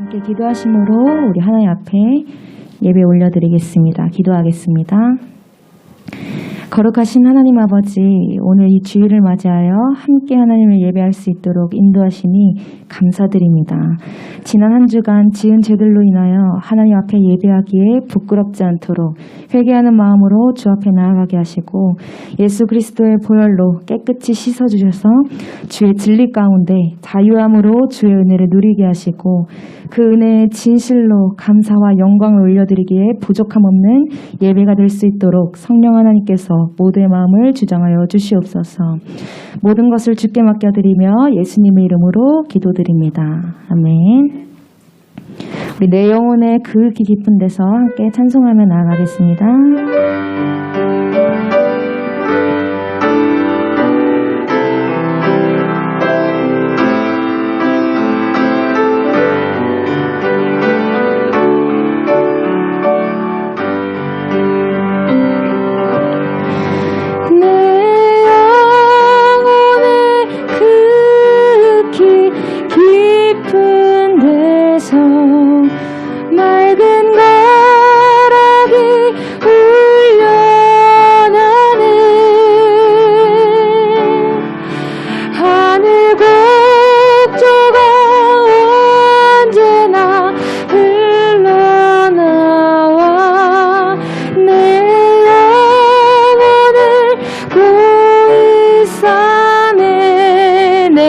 함께 기도하심으로 우리 하나님 앞에 예배 올려드리겠습니다. 기도하겠습니다. 거룩하신 하나님 아버지, 오늘 이 주일을 맞이하여 함께 하나님을 예배할 수 있도록 인도하시니 감사드립니다. 지난 한 주간 지은 죄들로 인하여 하나님 앞에 예배하기에 부끄럽지 않도록 회개하는 마음으로 주 앞에 나아가게 하시고 예수 그리스도의 보혈로 깨끗이 씻어주셔서 주의 진리 가운데 자유함으로 주의 은혜를 누리게 하시고 그 은혜의 진실로 감사와 영광을 올려드리기에 부족함 없는 예배가 될 수 있도록 성령 하나님께서 모두의 마음을 주장하여 주시옵소서. 모든 것을 주께 맡겨드리며 예수님의 이름으로 기도드립니다. 아멘. 우리 내 영혼의 그 깊은 데서 함께 찬송하며 나아가겠습니다.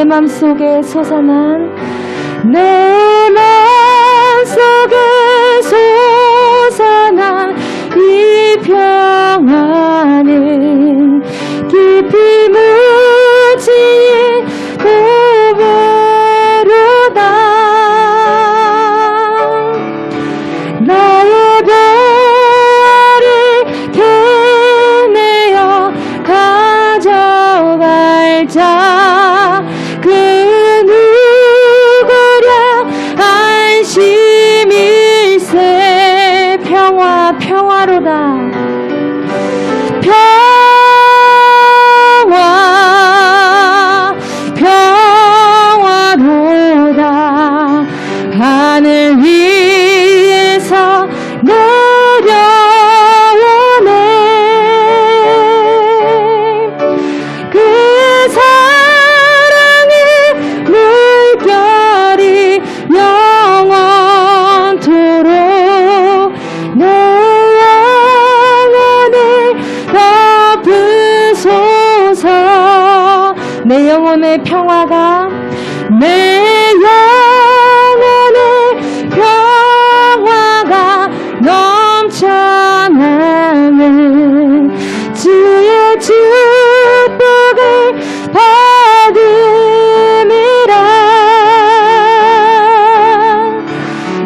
맘속에 솟아난 내 맘속에 솟아난 이 평안은 깊이 묻힌 고배로다. 나의 배를 캐내어 가져갈 자 그 누구랴 안심일세. 평화로다. 평화로다. 하늘 위에서 내려오네. 그 물결이 영원토록 내 영혼을 덮으소서. 내 영혼의 평화가 내 영혼의 평화가 넘쳐나는 주의 축복을 받음이라.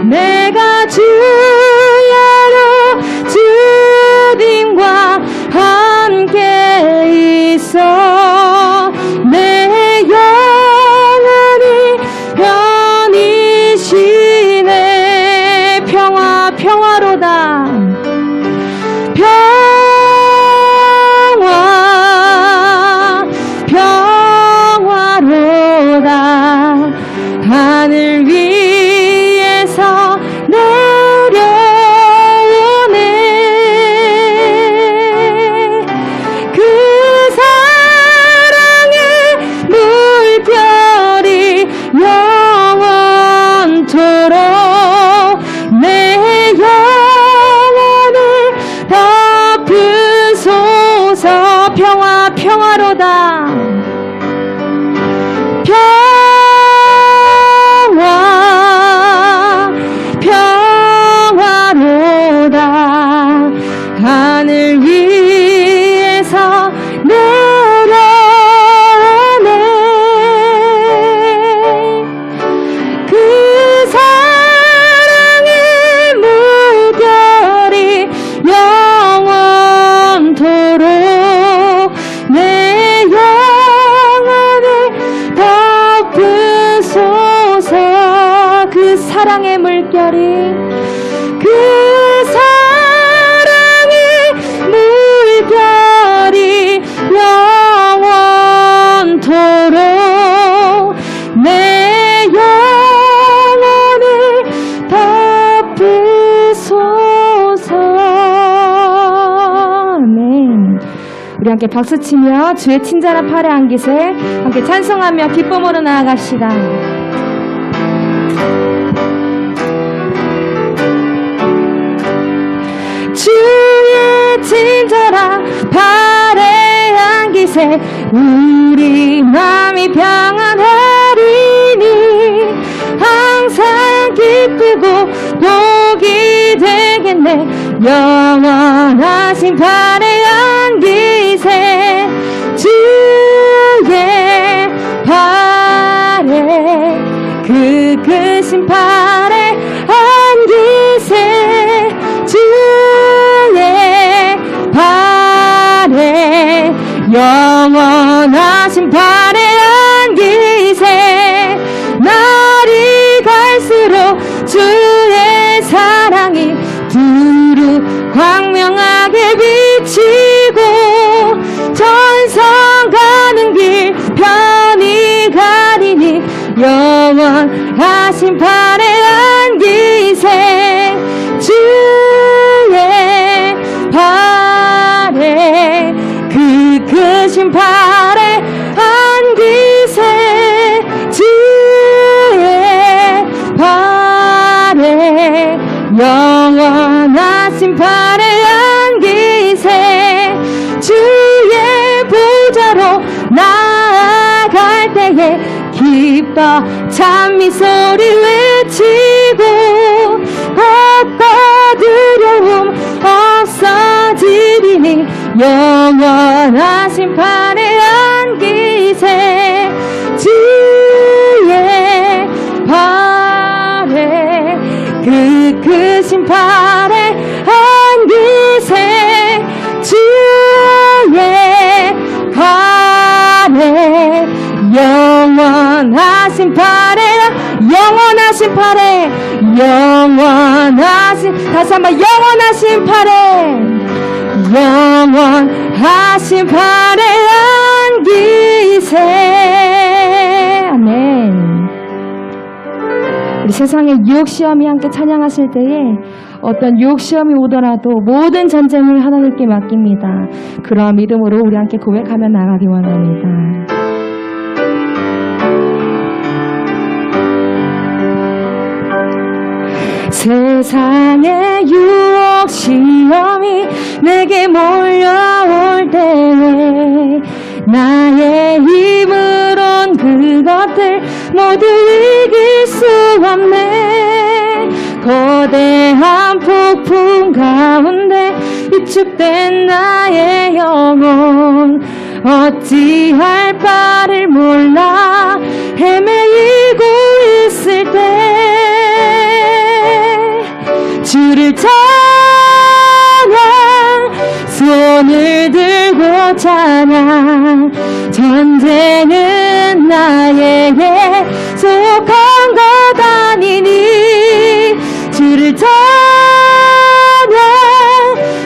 내가 주야로 주님과 함께 있어 내 영혼이 편히 쉬네. 평화로다. 평화로다. 하늘 위에서 내려오네. 그 사랑의 물결이 영원토록 내 영혼을 덮으소서. 평화로다. 평화로다. 하늘 위에서 내려오네. 그 사랑의 물결이 영원토록 내 영혼을 덮으소서. 그 사랑의 물결이 영원토록 내 영혼을 우리 함께 박수치며 주의 친절한 팔에 안기세 함께 찬송하며 기쁨으로 나아갑시다. 주의 친절한 팔에 안기세 우리 마음이 평안하리니 항상 기쁘고 복이 되겠네. 영원하신 팔에 안기세 주의 팔에 그 크신 팔에 안기세 주의 팔에 영원하신 팔에 안기세 날이 갈수록 주의 사랑이 두루 광명하게 비치고 전성 가는 길 편히 가리니 영원하신 팔에 안기세 주의 팔에 그 크신 팔에 안기세 주의 팔에 영원하신 팔에 안기세 주의 보좌로 나아갈 때에 기뻐 찬미 소리 외치고 겁과 두려움 없어지리니 영원하신 팔에 안기세 주의 팔에 그 크신 팔에 안기세 주의 팔에 영원하신 팔에 영원하신 팔에 영원하신 다시 한번 영원하신 팔에 영원하신 팔에 안기세 아멘. 우리 세상의 유혹시험이 함께 찬양하실 때에 어떤 유혹시험이 오더라도 모든 전쟁을 하나님께 맡깁니다. 그러한 믿음으로 우리 함께 고백하며 나가기 원합니다. 세상의 유혹 시험이 내게 몰려올 때에 나의 힘으론 그것들 모두 이길 수 없네. 거대한 폭풍 가운데 위축된 나의 영혼 어찌할 바를 몰라 헤매이고 있을 때 주를 찬양 손을 들고 찬양 전쟁은 나에게 속한 것 아니니 주를 찬양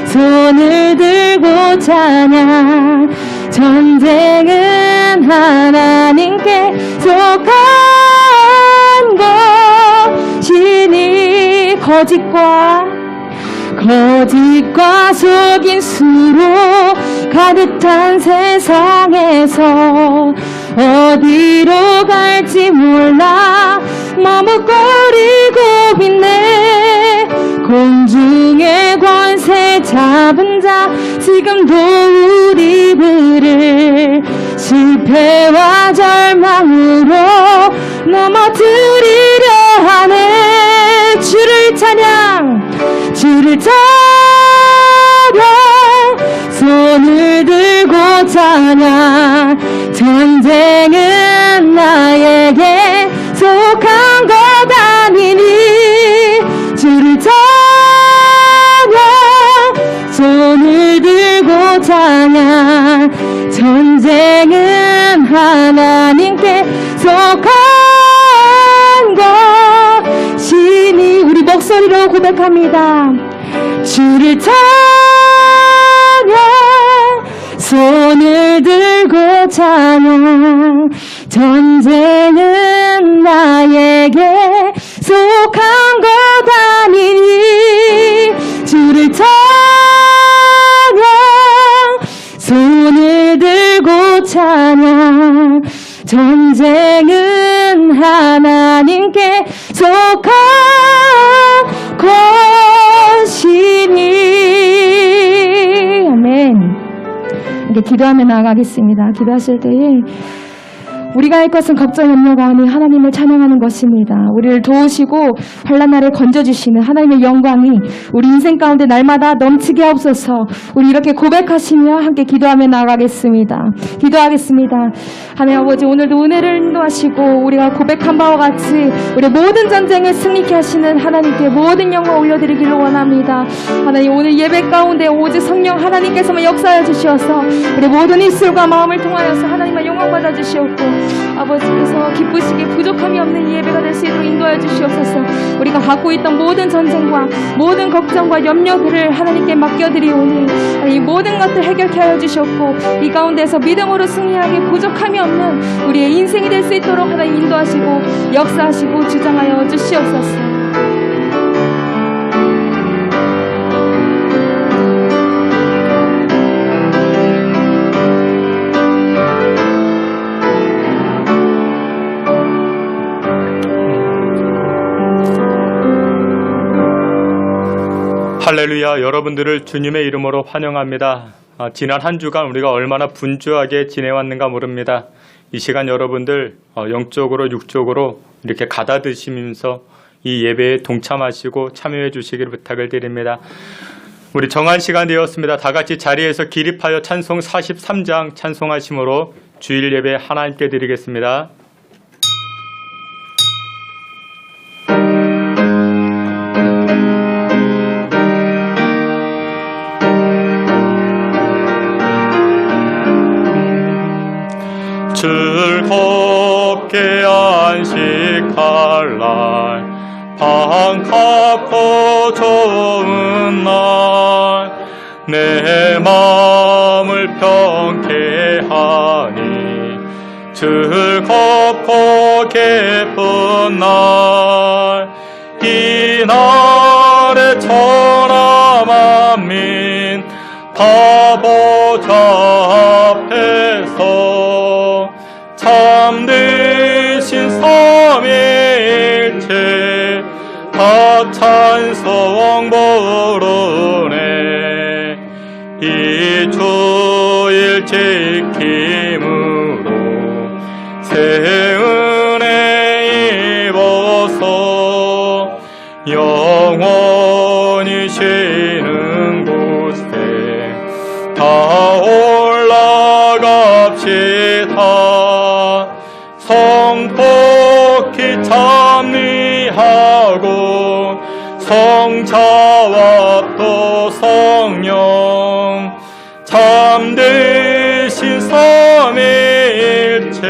손을 들고 찬양 전쟁은 하나님께 속한 것이니 거짓과 속인 수로 가득 찬 세상에서 어디로 갈지 몰라 머뭇거리고 있네. 공중의 권세 잡은 자 지금도 우리 부를 실패와 절망으로 넘어뜨리려 하네. 주를 찬양 손을 들고 찬양 전쟁은 나에게 속한 것 아니니 주를 찬양 손을 들고 찬양 전쟁은 하나님께 속한 것이니 우리 목소리로 고백합니다. 주를 찬양 손을 들고 찬양 전쟁은 나에게 속한 것 아니니 주를 찬양 손을 찬양. 전쟁은 하나님께 속한 것이니. 아멘. 이렇게 기도하며 나아가겠습니다. 기도하실 때에 우리가 할 것은 걱정 염려가 아닌 하나님을 찬양하는 것입니다. 우리를 도우시고 환난 날에 건져주시는 하나님의 영광이 우리 인생 가운데 날마다 넘치게 하옵소서. 우리 이렇게 고백하시며 함께 기도하며 나아가겠습니다. 기도하겠습니다. 하나님 아버지, 오늘도 은혜를 인도하시고 우리가 고백한 바와 같이 우리 모든 전쟁을 승리케 하시는 하나님께 모든 영광 올려드리기를 원합니다. 하나님, 오늘 예배 가운데 오직 성령 하나님께서만 역사해 주시어서 우리 모든 입술과 마음을 통하여서 하나님의 영광 받아 주시옵고 아버지께서 기쁘시게 부족함이 없는 예배가 될 수 있도록 인도하여 주시옵소서. 우리가 갖고 있던 모든 전쟁과 모든 걱정과 염려들을 하나님께 맡겨드리오니 이 모든 것들 해결케 하여 주시옵고 이 가운데서 믿음으로 승리하게 부족함이 없는 우리의 인생이 될 수 있도록 하나님 인도하시고 역사하시고 주장하여 주시옵소서. 할렐루야. 여러분들을 주님의 이름으로 환영합니다. 지난 한 주간 우리가 얼마나 분주하게 지내왔는가 모릅니다. 이 시간 여러분들 영적으로 육적으로 이렇게 가다드시면서 이 예배에 동참하시고 참여해 주시기를 부탁을 드립니다. 우리 정한 시간 되었습니다. 다 같이 자리에서 기립하여 찬송 43장 찬송하심으로 주일 예배 하나님께 드리겠습니다. 즐겁게 안식할 날, 반갑고 좋은 날, 내 마음을 평케 하니 즐겁고 기쁜 날, 이 날에 천하 만민 다 보좌 앞에서 참되신 삼위일체 다 찬송 부르네. 이 주일 지킴으로 새 은혜 입어서 영원히 쉬는 곳에 다 올라갑시다. 성복히 참리하고 성자와 또 성령 참되신 삼위일체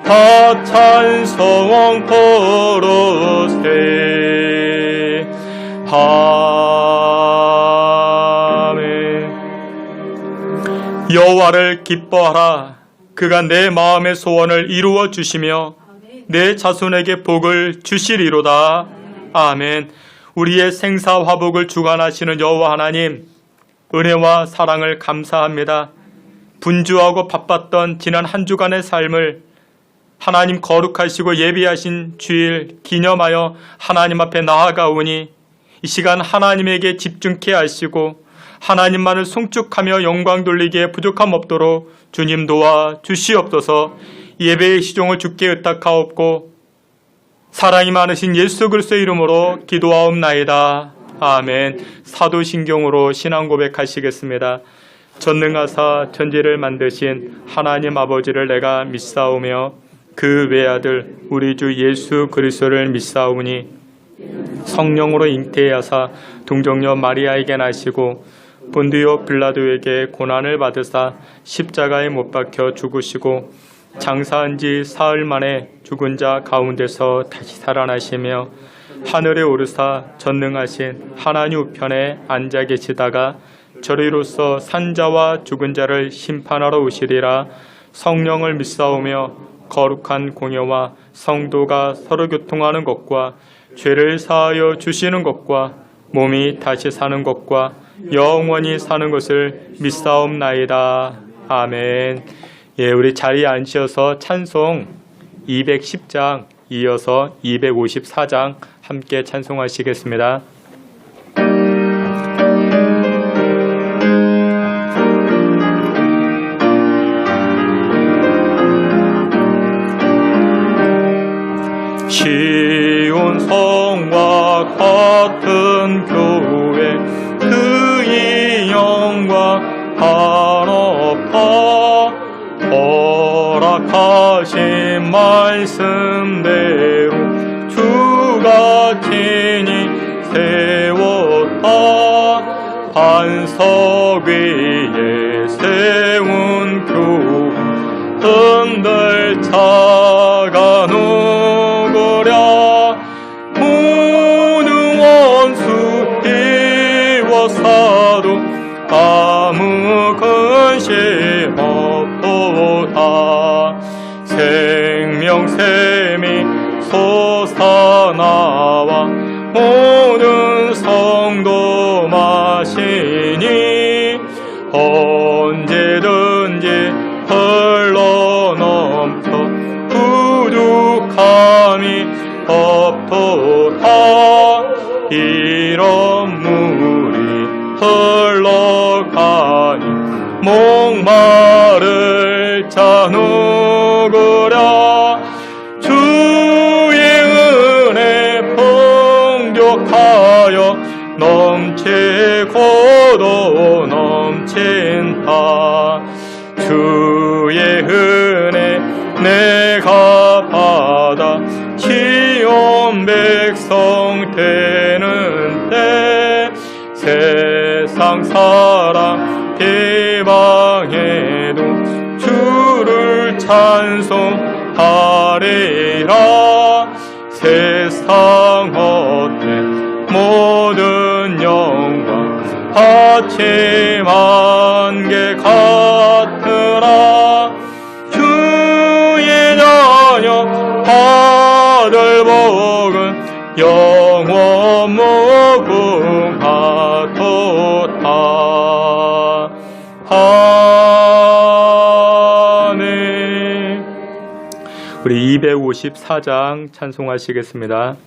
다 찬송 부르세. 아멘. 여호와를 기뻐하라. 그가 내 마음의 소원을 이루어 주시며 내 자손에게 복을 주시리로다. 아멘. 우리의 생사 화복을 주관하시는 여호와 하나님, 은혜와 사랑을 감사합니다. 분주하고 바빴던 지난 한 주간의 삶을 하나님 거룩하시고 예비하신 주일 기념하여 하나님 앞에 나아가오니 이 시간 하나님에게 집중케 하시고 하나님만을 송축하며 영광 돌리기에 부족함 없도록 주님 도와 주시옵소서. 예배의 시종을 주께 의탁하옵고 사랑이 많으신 예수 그리스도의 이름으로 기도하옵나이다. 아멘. 사도신경으로 신앙 고백하시겠습니다. 전능하사 천지를 만드신 하나님 아버지를 내가 믿사오며 그 외아들 우리 주 예수 그리스도를 믿사오니 성령으로 잉태하사 동정녀 마리아에게 나시고 본디오 빌라도에게 고난을 받으사 십자가에 못 박혀 죽으시고 장사한 지 사흘 만에 죽은 자 가운데서 다시 살아나시며 하늘에 오르사 전능하신 하나님 우편에 앉아 계시다가 저리로서 산자와 죽은 자를 심판하러 오시리라. 성령을 믿사오며 거룩한 공예와 성도가 서로 교통하는 것과 죄를 사하여 주시는 것과 몸이 다시 사는 것과 영원히 사는 것을 믿사옵나이다. 아멘. 예, 우리 자리에 앉으셔서 찬송 210장 이어서 254장 함께 찬송하시겠습니다. 시온 성과 같은 교회 그의 영광 한없다 허락하신 말씀대로 주가 친히 세웠다 반석 위에 세운 교회 흔들 차가 누구랴 모든 원수 이워사도 아무 근심 없도다 생명샘이 솟아나와 모든 성도 마시니 언제든지 흘러넘쳐 부족함이 없도다 이런 물이 흘러가니 목마를 자 누구랴 주의 은혜 풍족하여 넘치고도 넘친다 주의 은혜 내가 받아 시온 백성 되는 때 세상 사람 비방해도 주를 찬송하리라 세상 헛된 모든 영광 아침 안개 같으라 주의 자녀 받을 복은 영원 무궁하도다 아멘. 우리 254장 찬송하시겠습니다.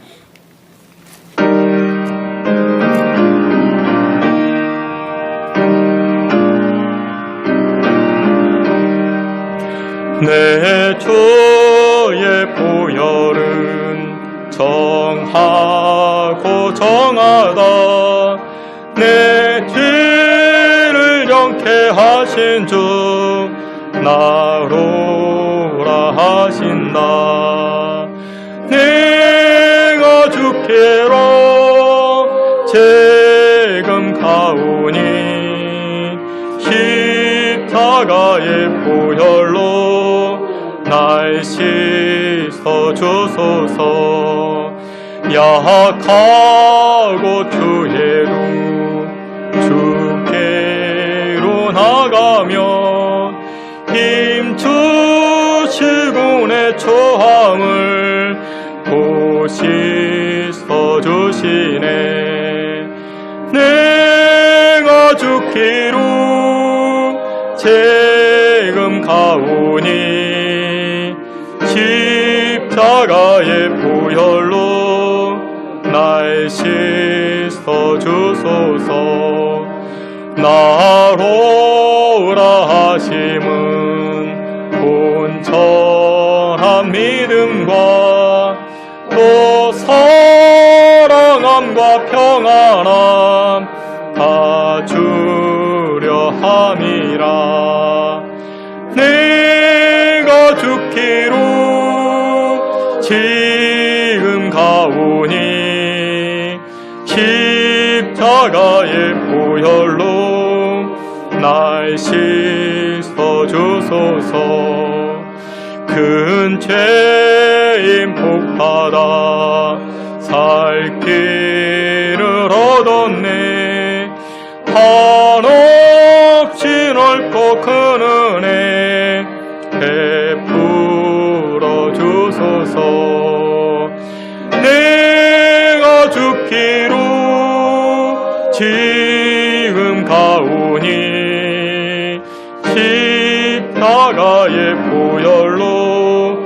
내 주의 보혈은 정하고 정하다 내 죄를 정케 하신 주 나로라 하신다 내가 주께로 지금 가오니 십자가의 보혈로 날 씻어주소서 약하고 주의로 주께로 나가며 힘주시고 내 처함을 보시서주시네 내가 주께로 지금 가오니 십자가의 보혈로 날 씻어주소서 나로라 하심은 온전한 믿음과 또 사랑함과 평안함 다 주려 함이라 내가 주께로 지금 가오니 십자가의 보혈로 날 씻어주소서 큰 죄인 복받아 살 길을 얻었네 한없이 넓고 큰 은혜 베풀어 주소서 내가 죽기로 지금 가오니 십자가의 십자가의 보혈로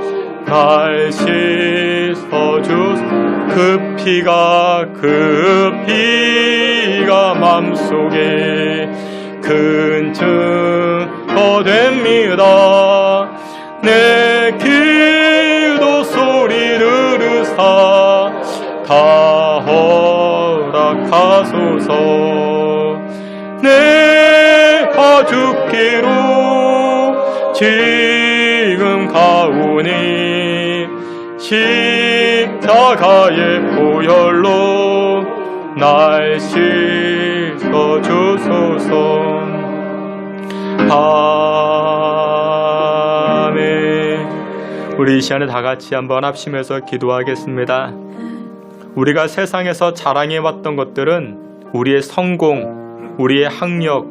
날 씻어주소. 그 피가 맘속에 큰 증거 됩니다. 내 기도 소리 들으사 다 허락하소서. 내가 죽기로 지금 가오니 십자가의 보혈로 날 씻어주소서. 아멘. 우리 이 시간에 다 같이 한번 합심해서 기도하겠습니다. 우리가 세상에서 자랑해왔던 것들은 우리의 성공, 우리의 학력,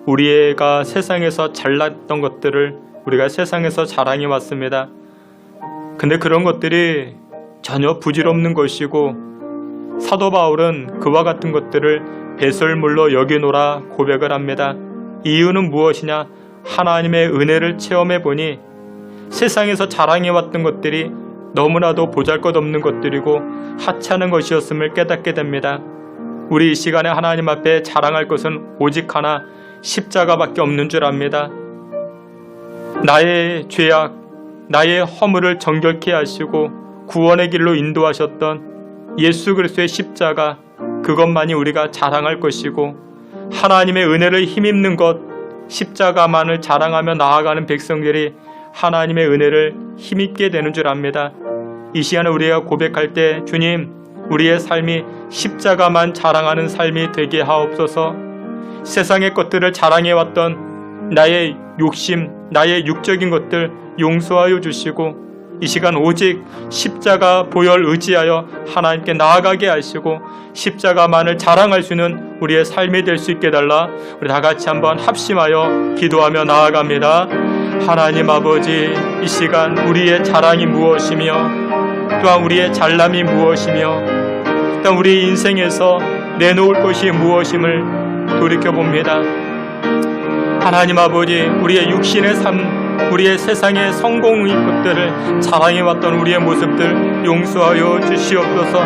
우리가 세상에서 잘났던 것들을 우리가 세상에서 자랑해왔습니다. 근데 그런 것들이 전혀 부질없는 것이고, 사도 바울은 그와 같은 것들을 배설물로 여기노라 고백을 합니다. 이유는 무엇이냐? 하나님의 은혜를 체험해 보니 세상에서 자랑해왔던 것들이 너무나도 보잘것없는 것들이고 하찮은 것이었음을 깨닫게 됩니다. 우리 이 시간에 하나님 앞에 자랑할 것은 오직 하나, 십자가밖에 없는 줄 압니다. 나의 죄악, 나의 허물을 정결케 하시고 구원의 길로 인도하셨던 예수 그리스도의 십자가, 그것만이 우리가 자랑할 것이고, 하나님의 은혜를 힘입는 것, 십자가만을 자랑하며 나아가는 백성들이 하나님의 은혜를 힘입게 되는 줄 압니다. 이 시간에 우리가 고백할 때, 주님, 우리의 삶이 십자가만 자랑하는 삶이 되게 하옵소서. 세상의 것들을 자랑해왔던 나의 욕심, 나의 육적인 것들 용서하여 주시고, 이 시간 오직 십자가 보혈 의지하여 하나님께 나아가게 하시고 십자가만을 자랑할 수 있는 우리의 삶이 될 수 있게 해달라. 우리 다 같이 한번 합심하여 기도하며 나아갑니다. 하나님 아버지, 이 시간 우리의 자랑이 무엇이며 또한 우리의 잘남이 무엇이며 또한 우리 인생에서 내놓을 것이 무엇임을 돌이켜봅니다. 하나님 아버지, 우리의 육신의 삶, 우리의 세상의 성공의 것들을 자랑해왔던 우리의 모습들 용서하여 주시옵소서.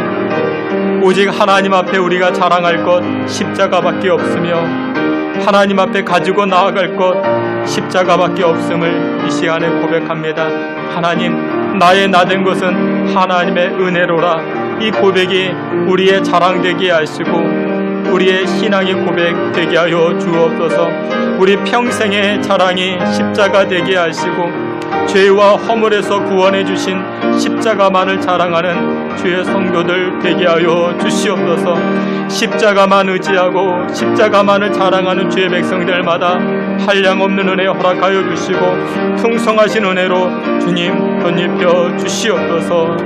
오직 하나님 앞에 우리가 자랑할 것 십자가밖에 없으며 하나님 앞에 가지고 나아갈 것 십자가밖에 없음을 이 시간에 고백합니다. 하나님, 나의 나된 것은 하나님의 은혜로라. 이 고백이 우리의 자랑되게 하시고 우리의 신앙의 고백 되게 하여 주옵소서. 우리 평생의 자랑이 십자가 되게 하시고 죄와 허물에서 구원해 주신 십자가만을 자랑하는 주의 성도들 되게 하여 주시옵소서. 십자가만 의지하고 십자가만을 자랑하는 주의 백성들마다 한량없는 은혜 허락하여 주시고 풍성하신 은혜로 주님 덧입혀 주시옵소서.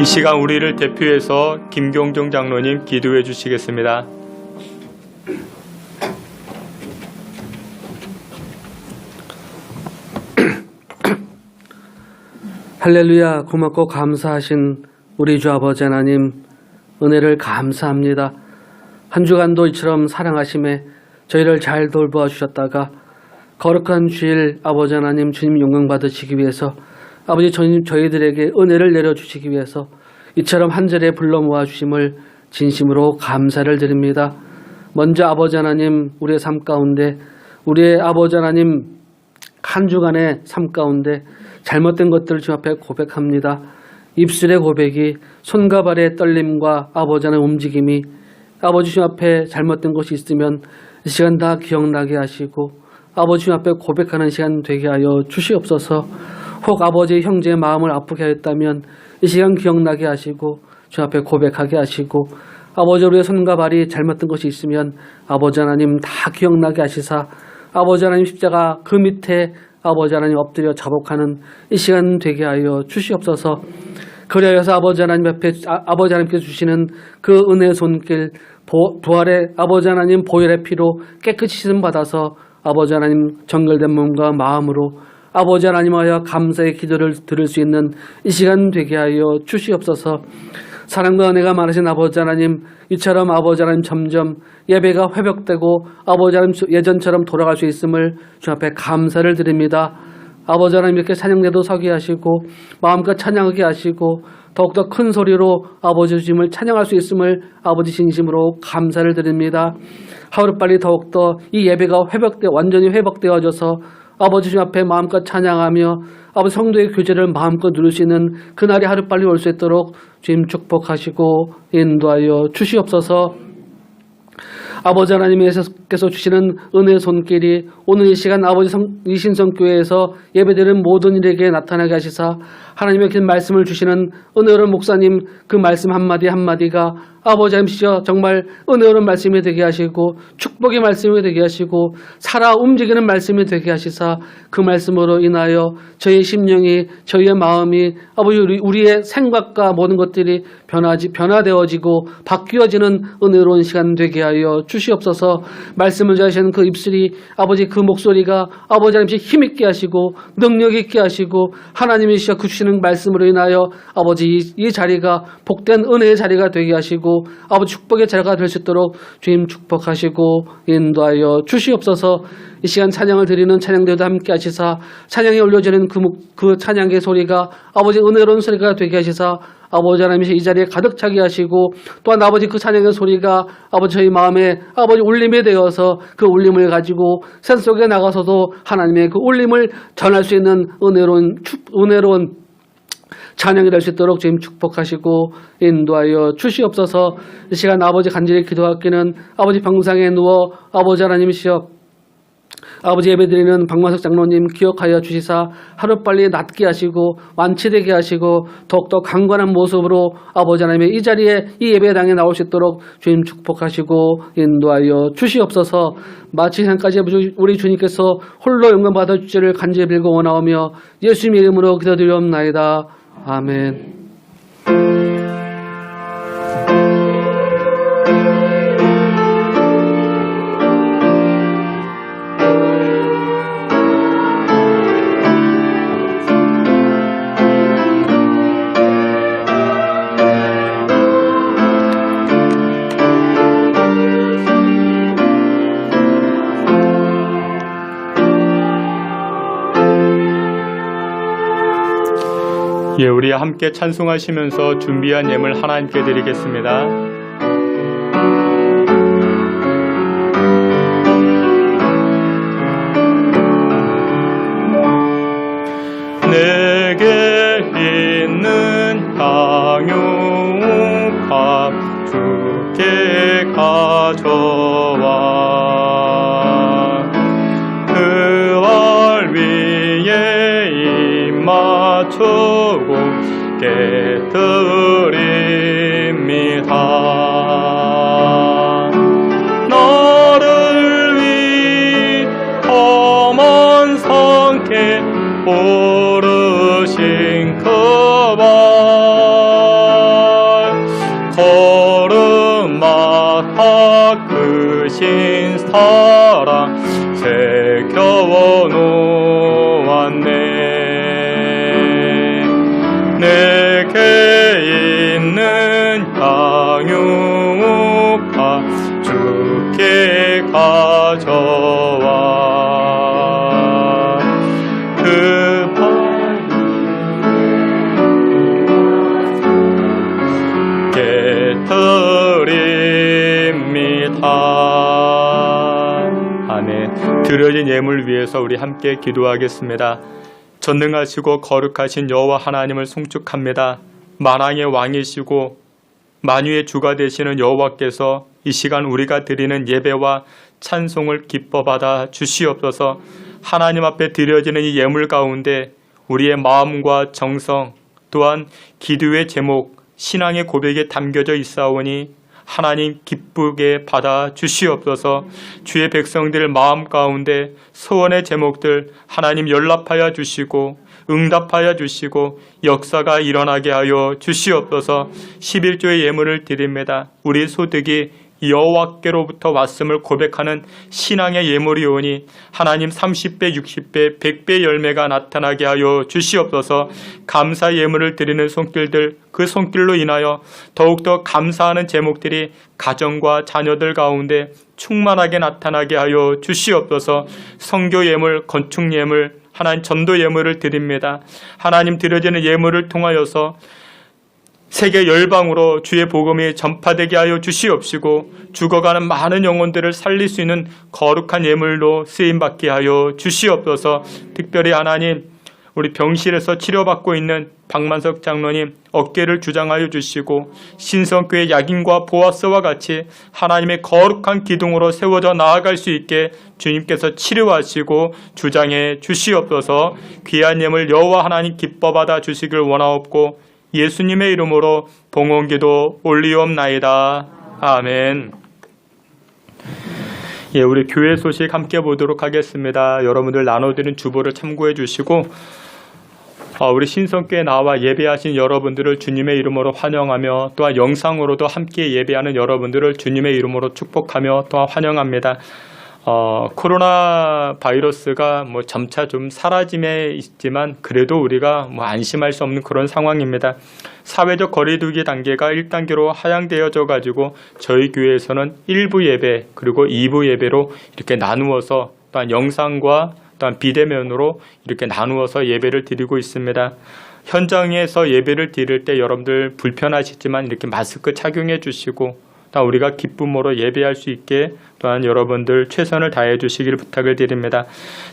이 시간 우리를 대표해서 김경종 장로님 기도해 주시겠습니다. 할렐루야. 고맙고 감사하신 우리 주 아버지 하나님, 은혜를 감사합니다. 한 주간도 이처럼 사랑하심에 저희를 잘 돌보아 주셨다가 거룩한 주일 아버지 하나님 주님 영광 받으시기 위해서 아버지 저희들에게 은혜를 내려주시기 위해서 이처럼 한 절에 불러 모아주심을 진심으로 감사를 드립니다. 먼저 아버지 하나님, 우리의 삶 가운데 우리의 아버지 하나님 한 주간의 삶 가운데 잘못된 것들을 주님 앞에 고백합니다. 입술의 고백이 손과 발의 떨림과 아버지 하나님의 움직임이 아버지 주님 앞에 잘못된 것이 있으면 이 시간 다 기억나게 하시고 아버지 주님 앞에 고백하는 시간 되게 하여 주시옵소서. 혹 아버지 형제의 마음을 아프게 하였다면 이 시간 기억나게 하시고 주 앞에 고백하게 하시고 아버지 우리의 손과 발이 잘못된 것이 있으면 아버지 하나님 다 기억나게 하시사 아버지 하나님 십자가 그 밑에 아버지 하나님 엎드려 자복하는 이 시간 되게 하여 주시옵소서. 그리하여서 아버지 하나님 앞에 아버지 하나님께 주시는 그 은혜의 손길 부활의 아버지 하나님 보혈의 피로 깨끗이 씻음 받아서 아버지 하나님 정결된 몸과 마음으로 아버지 하나님하여 감사의 기도를 들을 수 있는 이 시간 되게 하여 주시옵소서. 사랑과 은혜가 많으신 아버지 하나님, 이처럼 아버지 하나님 점점 예배가 회복되고 아버지 하나님 예전처럼 돌아갈 수 있음을 주 앞에 감사를 드립니다. 아버지 하나님 이렇게 찬양대도 서게 하시고 마음껏 찬양하게 하시고 더욱더 큰 소리로 아버지 주님을 찬양할 수 있음을 아버지 진심으로 감사를 드립니다. 하루빨리 더욱더 이 예배가 완전히 회복되어져서 아버지 주님 앞에 마음껏 찬양하며 아버지 성도의 교제를 마음껏 누릴 수 있는 그날이 하루빨리 올 수 있도록 주님 축복하시고 인도하여 주시옵소서. 아버지 하나님께서 주시는 은혜의 손길이 오늘 이 시간 아버지 이신성교회에서 예배드리는 모든 이에게 나타나게 하시사 하나님의 그 말씀을 주시는 은혜로운 목사님 그 말씀 한마디 한마디가 아버지 하나님이시여 정말 은혜로운 말씀이 되게 하시고 축복의 말씀이 되게 하시고 살아 움직이는 말씀이 되게 하시사 그 말씀으로 인하여 저희의 심령이 저희의 마음이 아버지 우리의 생각과 모든 것들이 변화되어지고 바뀌어지는 은혜로운 시간 되게 하여 주시옵소서. 말씀을 전하시는 그 입술이 아버지 그 목소리가 아버지 하나님 힘있게 하시고 능력 있게 하시고 하나님이시여 그 주시는 말씀으로 인하여 아버지 이 자리가 복된 은혜의 자리가 되게 하시고 아버지 축복의 자리가 될 수 있도록 주님 축복하시고 인도하여 주시옵소서. 이 시간 찬양을 드리는 찬양대도 함께 하시사 찬양에 올려지는 그 찬양의 소리가 아버지 은혜로운 소리가 되게 하시사 아버지 하나님이 이 자리에 가득 차게 하시고 또한 아버지 그 찬양의 소리가 아버지 저희 마음에 아버지 울림이 되어서 그 울림을 가지고 산 속에 나가서도 하나님의 그 울림을 전할 수 있는 은혜로운 찬양이 될 수 있도록 주님 축복하시고 인도하여 주시옵소서. 이 시간 아버지 간절히 기도하기는 아버지 병상에 누워 아버지 하나님이시여 아버지 예배드리는 박만석 장로님 기억하여 주시사 하루빨리 낫게 하시고 완치되게 하시고 더욱더 강건한 모습으로 아버지 하나님의 이 자리에 이 예배당에 나올 수 있도록 주님 축복하시고 인도하여 주시옵소서. 마치 현까지 우리 주님께서 홀로 영광 받아 주시를 간절히 빌고 원하오며 예수님의 이름으로 기도드리옵나이다. 아멘. 예, 우리 함께 찬송하시면서 준비한 예물 하나님께 드리겠습니다. 내게 있는 향유값 주께 가져와 그 알 위에 입 맞추고 깨뜨립니다. 너를 위해 험한 성께 오르신 그 발 걸음마다 크신 사랑 새겨워 놓았네. 내게 있는 향유가 주께 가져와 그 깨뜨립니다. 아멘. 드려진 예물 위해서 우리 함께 기도하겠습니다. 전능하시고 거룩하신 여호와 하나님을 송축합니다. 만왕의 왕이시고 만유의 주가 되시는 여호와께서 이 시간 우리가 드리는 예배와 찬송을 기뻐 받아 주시옵소서. 하나님 앞에 드려지는 이 예물 가운데 우리의 마음과 정성 또한 기도의 제목, 신앙의 고백에 담겨져 있사오니 하나님 기쁘게 받아 주시옵소서. 주의 백성들 마음 가운데 소원의 제목들 하나님 연락하여 주시고 응답하여 주시고 역사가 일어나게 하여 주시옵소서. 11조의 예물을 드립니다. 우리 소득이 여호와께로부터 왔음을 고백하는 신앙의 예물이오니 하나님 30배, 60배, 100배 열매가 나타나게 하여 주시옵소서. 감사 예물을 드리는 손길들, 그 손길로 인하여 더욱더 감사하는 제목들이 가정과 자녀들 가운데 충만하게 나타나게 하여 주시옵소서. 선교 예물, 건축 예물, 하나님 전도 예물을 드립니다. 하나님 드려지는 예물을 통하여서 세계 열방으로 주의 복음이 전파되게 하여 주시옵시고 죽어가는 많은 영혼들을 살릴 수 있는 거룩한 예물로 쓰임받게 하여 주시옵소서. 특별히 하나님 우리 병실에서 치료받고 있는 박만석 장로님 어깨를 주장하여 주시고 신성교회 약인과 보아스와 같이 하나님의 거룩한 기둥으로 세워져 나아갈 수 있게 주님께서 치료하시고 주장해 주시옵소서. 귀한 예물 여호와 하나님 기뻐 받아 주시길 원하옵고 예수님의 이름으로 봉헌기도 올리옵나이다. 아멘. 예, 우리 교회 소식 함께 보도록 하겠습니다. 여러분들 나눠드린 주보를 참고해 주시고 우리 신성교회 나와 예배하신 여러분들을 주님의 이름으로 환영하며 또한 영상으로도 함께 예배하는 여러분들을 주님의 이름으로 축복하며 또한 환영합니다. 코로나 바이러스가 점차 좀 사라짐에 있지만 그래도 우리가 안심할 수 없는 그런 상황입니다. 사회적 거리두기 단계가 1단계로 하향되어져 가지고 저희 교회에서는 1부 예배 그리고 2부 예배로 이렇게 나누어서 또한 영상과 또한 비대면으로 이렇게 나누어서 예배를 드리고 있습니다. 현장에서 예배를 드릴 때 여러분들 불편하시지만 이렇게 마스크 착용해 주시고 우리가 기쁨으로 예배할 수 있게 또한 여러분들 최선을 다해 주시기를 부탁을 드립니다.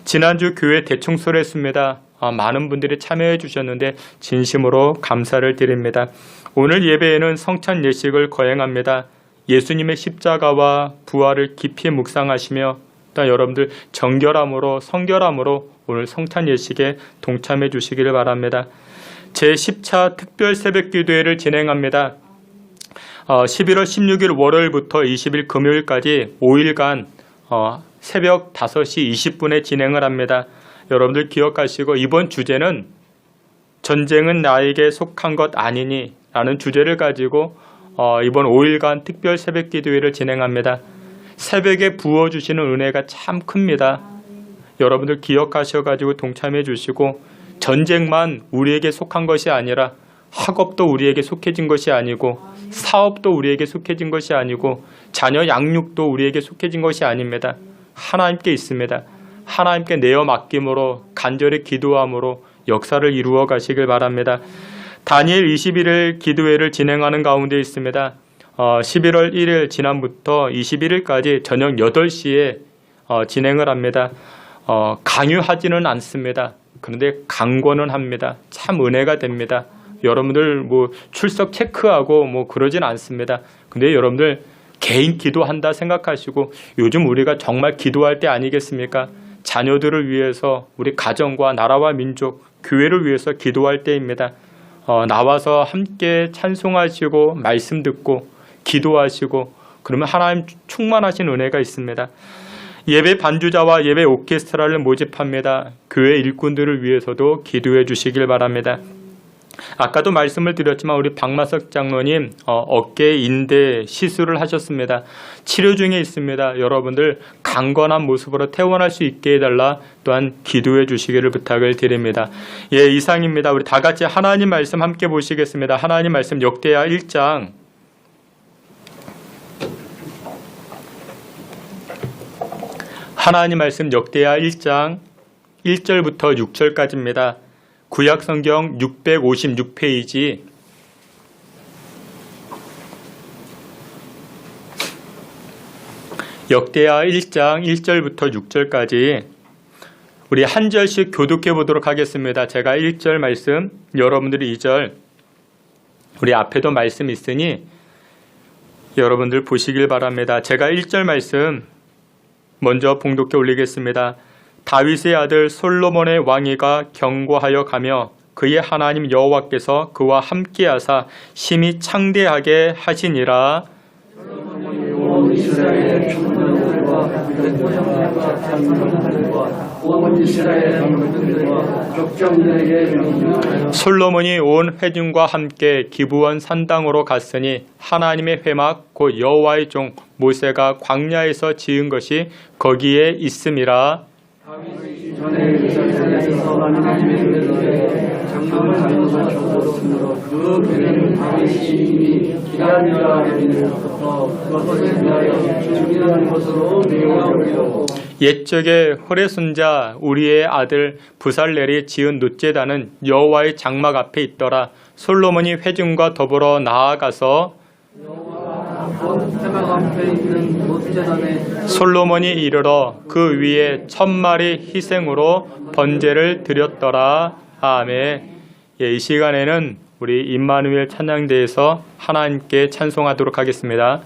지난주 교회 대청소를 했습니다. 많은 분들이 참여해 주셨는데 진심으로 감사를 드립니다. 오늘 예배에는 성찬 예식을 거행합니다. 예수님의 십자가와 부활을 깊이 묵상하시며 또 여러분들 정결함으로 성결함으로 오늘 성찬 예식에 동참해 주시기를 바랍니다. 제10차 특별 새벽기도회를 진행합니다. 11월 16일 월요일부터 20일 금요일까지 5일간 새벽 5시 20분에 진행을 합니다. 여러분들 기억하시고 이번 주제는 전쟁은 나에게 속한 것 아니니 라는 주제를 가지고 이번 5일간 특별 새벽기도회를 진행합니다. 새벽에 부어주시는 은혜가 참 큽니다. 여러분들 기억하셔가지고 동참해 주시고 전쟁만 우리에게 속한 것이 아니라 학업도 우리에게 속해진 것이 아니고 사업도 우리에게 속해진 것이 아니고 자녀 양육도 우리에게 속해진 것이 아닙니다. 하나님께 있습니다. 하나님께 내어 맡김으로 간절히 기도함으로 역사를 이루어 가시길 바랍니다. 다니엘 21일 기도회를 진행하는 가운데 있습니다. 11월 1일 지난부터 21일까지 저녁 8시에 진행을 합니다. 강요하지는 않습니다. 그런데 강권은 합니다. 참 은혜가 됩니다. 여러분들 출석 체크하고 그러진 않습니다. 근데 여러분들 개인 기도한다 생각하시고 요즘 우리가 정말 기도할 때 아니겠습니까? 자녀들을 위해서 우리 가정과 나라와 민족, 교회를 위해서 기도할 때입니다. 나와서 함께 찬송하시고 말씀 듣고 기도하시고 그러면 하나님 충만하신 은혜가 있습니다. 예배 반주자와 예배 오케스트라를 모집합니다. 교회 일꾼들을 위해서도 기도해 주시길 바랍니다. 아까도 말씀을 드렸지만 우리 박마석 장로님 어깨 인대 시술을 하셨습니다. 치료 중에 있습니다. 여러분들 강건한 모습으로 퇴원할 수 있게 해달라 또한 기도해 주시기를 부탁을 드립니다. 예, 이상입니다. 우리 다 같이 하나님 말씀 함께 보시겠습니다. 하나님 말씀 역대하 1장 하나님 말씀 역대하 1장 1절부터 6절까지입니다. 구약성경 656페이지 역대하 1장 1절부터 6절까지 우리 한 절씩 교독해 보도록 하겠습니다. 제가 1절 말씀, 여러분들이 2절, 우리 앞에도 말씀 있으니 여러분들 보시길 바랍니다. 제가 1절 말씀 먼저 봉독해 올리겠습니다. 다윗의 아들 솔로몬의 왕위가 견고하여 가며 그의 하나님 여호와께서 그와 함께하사 심히 창대하게 하시니라. 온 이스라엘 청년들과 백부장들과 장로들과 온 이스라엘 장로들과 족장들에게 명령하여 솔로몬이 온 회중과 함께 기브온 산당으로 갔으니 하나님의 회막 곧 여호와의 종 모세가 광야에서 지은 것이 거기에 있음이라. 전에 이스라엘에서 하나님의 은혜를 장로들과 적었으므로 그 괴는 다윗이 이미 기다리라 하면서부터 그것을 위하여 준비한 것으로 내어오리로. 옛적에 호레 손자 우리의 아들 부살렐이 지은 놋제단은 여호와의 장막 앞에 있더라. 솔로몬이 회중과 더불어 나아가서 회막 앞에 있는 못제단에 솔로몬이 이르러 그 위에 1000마리 희생으로 번제를 드렸더라. 아멘. 이 시간에는 우리 임마누엘 찬양대에서 하나님께 찬송하도록 하겠습니다.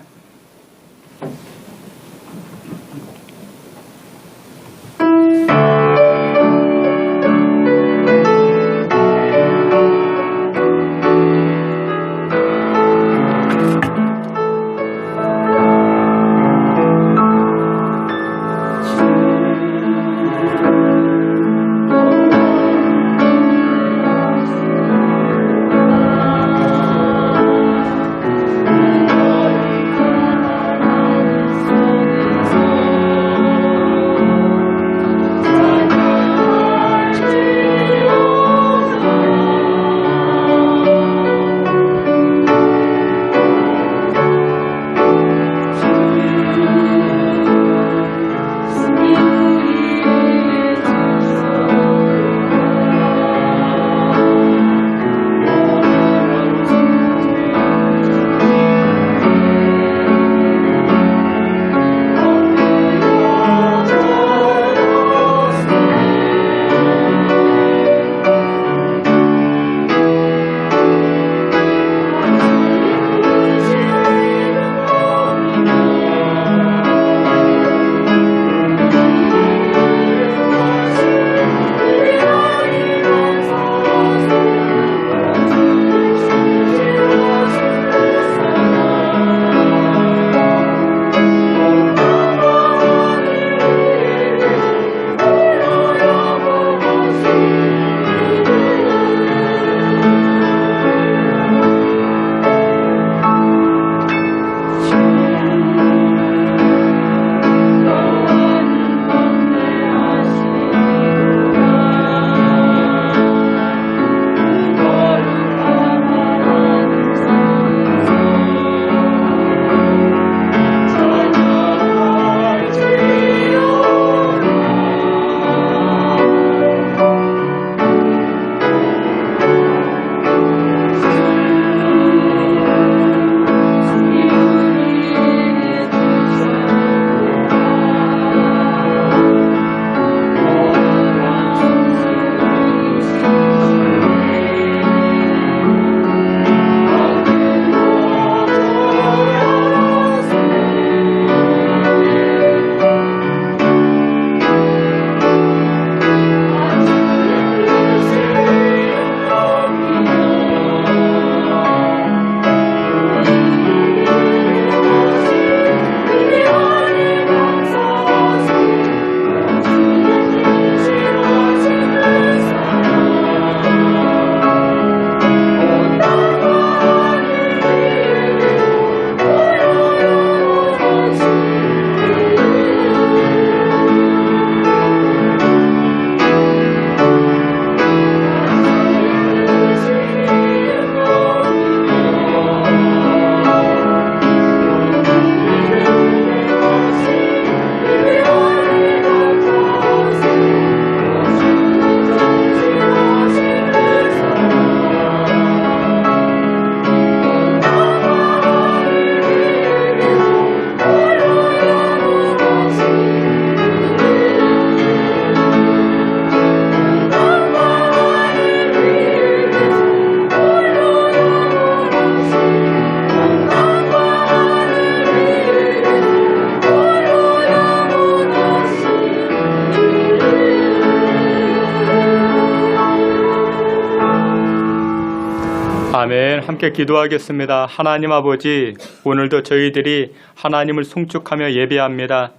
아멘. 함께 기도하겠습니다. 하나님 아버지, 오늘도 저희들이 하나님을 송축하며 예배합니다.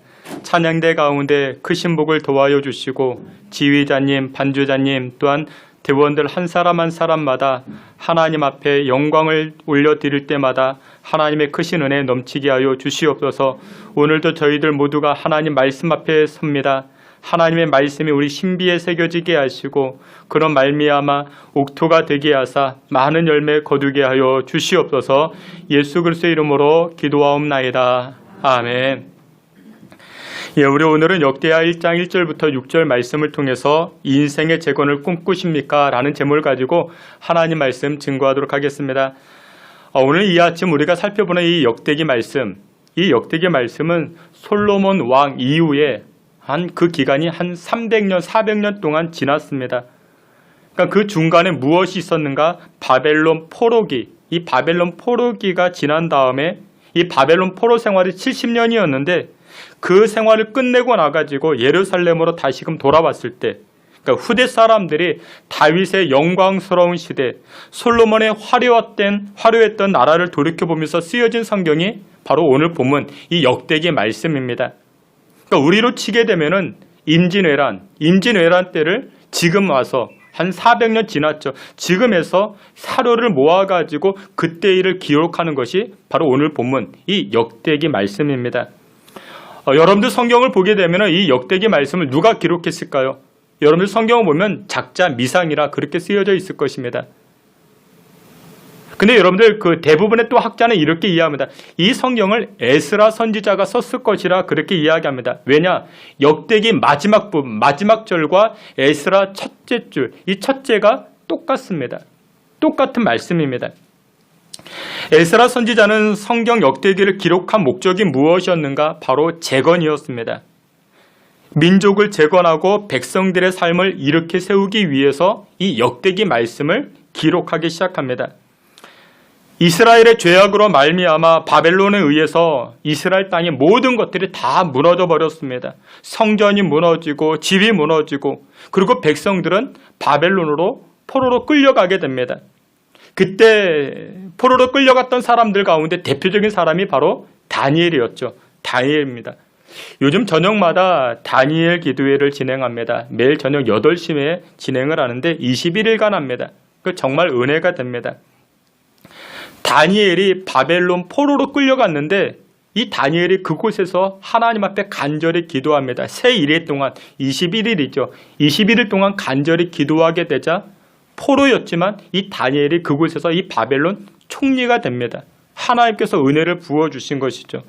찬양대 가운데 크신 복을 도와여 주시고 지휘자님, 반주자님 또한 대원들 한 사람 한 사람마다 하나님 앞에 영광을 올려드릴 때마다 하나님의 크신 은혜 넘치게 하여 주시옵소서. 오늘도 저희들 모두가 하나님 말씀 앞에 섭니다. 하나님의 말씀이 우리 신비에 새겨지게 하시고 그런 말미암아 옥토가 되게 하사 많은 열매 거두게 하여 주시옵소서. 예수 그리스도의 이름으로 기도하옵나이다. 아멘. 예, 우리 오늘은 역대하 1장 1절부터 6절 말씀을 통해서 인생의 재건을 꿈꾸십니까? 라는 제목을 가지고 하나님 말씀 증거하도록 하겠습니다. 오늘 이 아침 우리가 살펴보는 이 역대기 말씀은 솔로몬 왕 이후에 그 기간이 한 300년, 400년 동안 지났습니다. 그러니까 그 중간에 무엇이 있었는가? 바벨론 포로기. 이 바벨론 포로기가 지난 다음에 이 바벨론 포로 생활이 70년이었는데 그 생활을 끝내고 나가지고 예루살렘으로 다시금 돌아왔을 때, 그러니까 후대 사람들이 다윗의 영광스러운 시대, 솔로몬의 화려했던 나라를 돌이켜보면서 쓰여진 성경이 바로 오늘 본문 이 역대기 말씀입니다. 그러니까 우리로 치게 되면은 임진왜란 때를 지금 와서 한 400년 지났죠. 지금에서 사료를 모아가지고 그때 일을 기록하는 것이 바로 오늘 본문 이 역대기 말씀입니다. 여러분들 성경을 보게 되면 이 역대기 말씀을 누가 기록했을까요? 여러분들 성경을 보면 작자 미상이라 그렇게 쓰여져 있을 것입니다. 근데 여러분들 그 대부분의 또 학자는 이렇게 이해합니다. 이 성경을 에스라 선지자가 썼을 것이라 그렇게 이야기합니다. 왜냐? 역대기 마지막 부분, 마지막 절과 에스라 첫째 줄, 이 첫째가 똑같습니다. 똑같은 말씀입니다. 에스라 선지자는 성경 역대기를 기록한 목적이 무엇이었는가? 바로 재건이었습니다. 민족을 재건하고 백성들의 삶을 일으켜 세우기 위해서 이 역대기 말씀을 기록하기 시작합니다. 이스라엘의 죄악으로 말미암아 바벨론에 의해서 이스라엘 땅의 모든 것들이 다 무너져 버렸습니다. 성전이 무너지고 집이 무너지고 그리고 백성들은 바벨론으로 포로로 끌려가게 됩니다. 그때 포로로 끌려갔던 사람들 가운데 대표적인 사람이 바로 다니엘이었죠. 다니엘입니다. 요즘 저녁마다 다니엘 기도회를 진행합니다. 매일 저녁 8시에 진행을 하는데 21일간 합니다. 정말 은혜가 됩니다. 다니엘이 바벨론 포로로 끌려갔는데 이 다니엘이 그곳에서 하나님 앞에 간절히 기도합니다. 새 1일 동안 21일이죠. 21일 동안 간절히 기도하게 되자 포로였지만 이 다니엘이 그곳에서 이 바벨론 총리가 됩니다. 하나님께서 은혜를 부어주신 것이죠.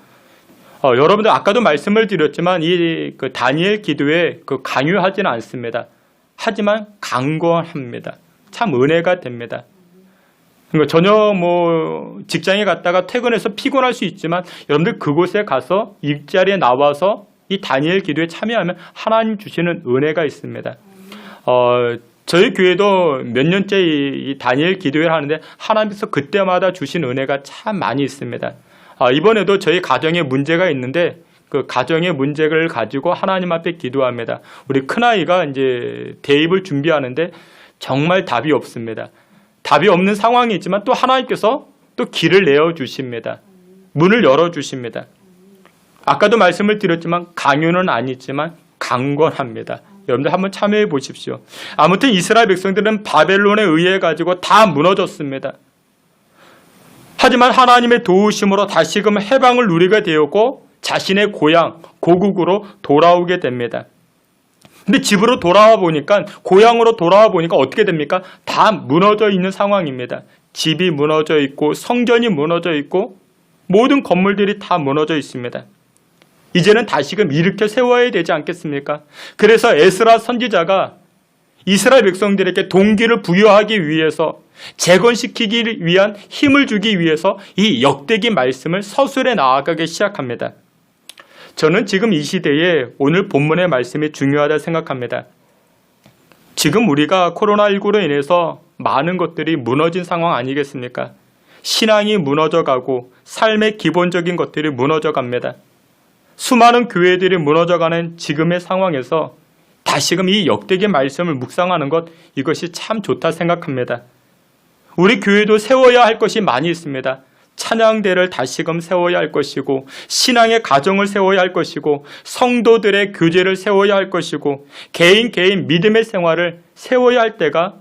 여러분들 아까도 말씀을 드렸지만 이 다니엘 기도에 강요하지는 않습니다. 하지만 강권합니다. 참 은혜가 됩니다. 그러니까 전혀 직장에 갔다가 퇴근해서 피곤할 수 있지만 여러분들 그곳에 가서 일자리에 나와서 이 다니엘 기도에 참여하면 하나님 주시는 은혜가 있습니다. 저희 교회도 몇 년째 이 다니엘 기도회를 하는데 하나님께서 그때마다 주신 은혜가 참 많이 있습니다. 이번에도 저희 가정에 문제가 있는데 그 가정의 문제를 가지고 하나님 앞에 기도합니다. 우리 큰아이가 이제 대입을 준비하는데 정말 답이 없습니다. 답이 없는 상황이지만 또 하나님께서 또 길을 내어주십니다. 문을 열어주십니다. 아까도 말씀을 드렸지만 강요는 아니지만 강권합니다. 여러분들 한번 참여해 보십시오. 아무튼 이스라엘 백성들은 바벨론에 의해 가지고 다 무너졌습니다. 하지만 하나님의 도우심으로 다시금 해방을 누리게 되었고 자신의 고향, 고국으로 돌아오게 됩니다. 근데 집으로 돌아와 보니까 고향으로 돌아와 보니까 어떻게 됩니까? 다 무너져 있는 상황입니다. 집이 무너져 있고 성전이 무너져 있고 모든 건물들이 다 무너져 있습니다. 이제는 다시금 일으켜 세워야 되지 않겠습니까? 그래서 에스라 선지자가 이스라엘 백성들에게 동기를 부여하기 위해서 재건시키기 위한 힘을 주기 위해서 이 역대기 말씀을 서술해 나아가기 시작합니다. 저는 지금 이 시대에 오늘 본문의 말씀이 중요하다 생각합니다. 지금 우리가 코로나19로 인해서 많은 것들이 무너진 상황 아니겠습니까? 신앙이 무너져가고 삶의 기본적인 것들이 무너져갑니다. 수많은 교회들이 무너져가는 지금의 상황에서 다시금 이 역대기 말씀을 묵상하는 것, 이것이 참 좋다 생각합니다. 우리 교회도 세워야 할 것이 많이 있습니다. 찬양대를 다시금 세워야 할 것이고, 신앙의 가정을 세워야 할 것이고, 성도들의 교제를 세워야 할 것이고, 개인 믿음의 생활을 세워야 할 때가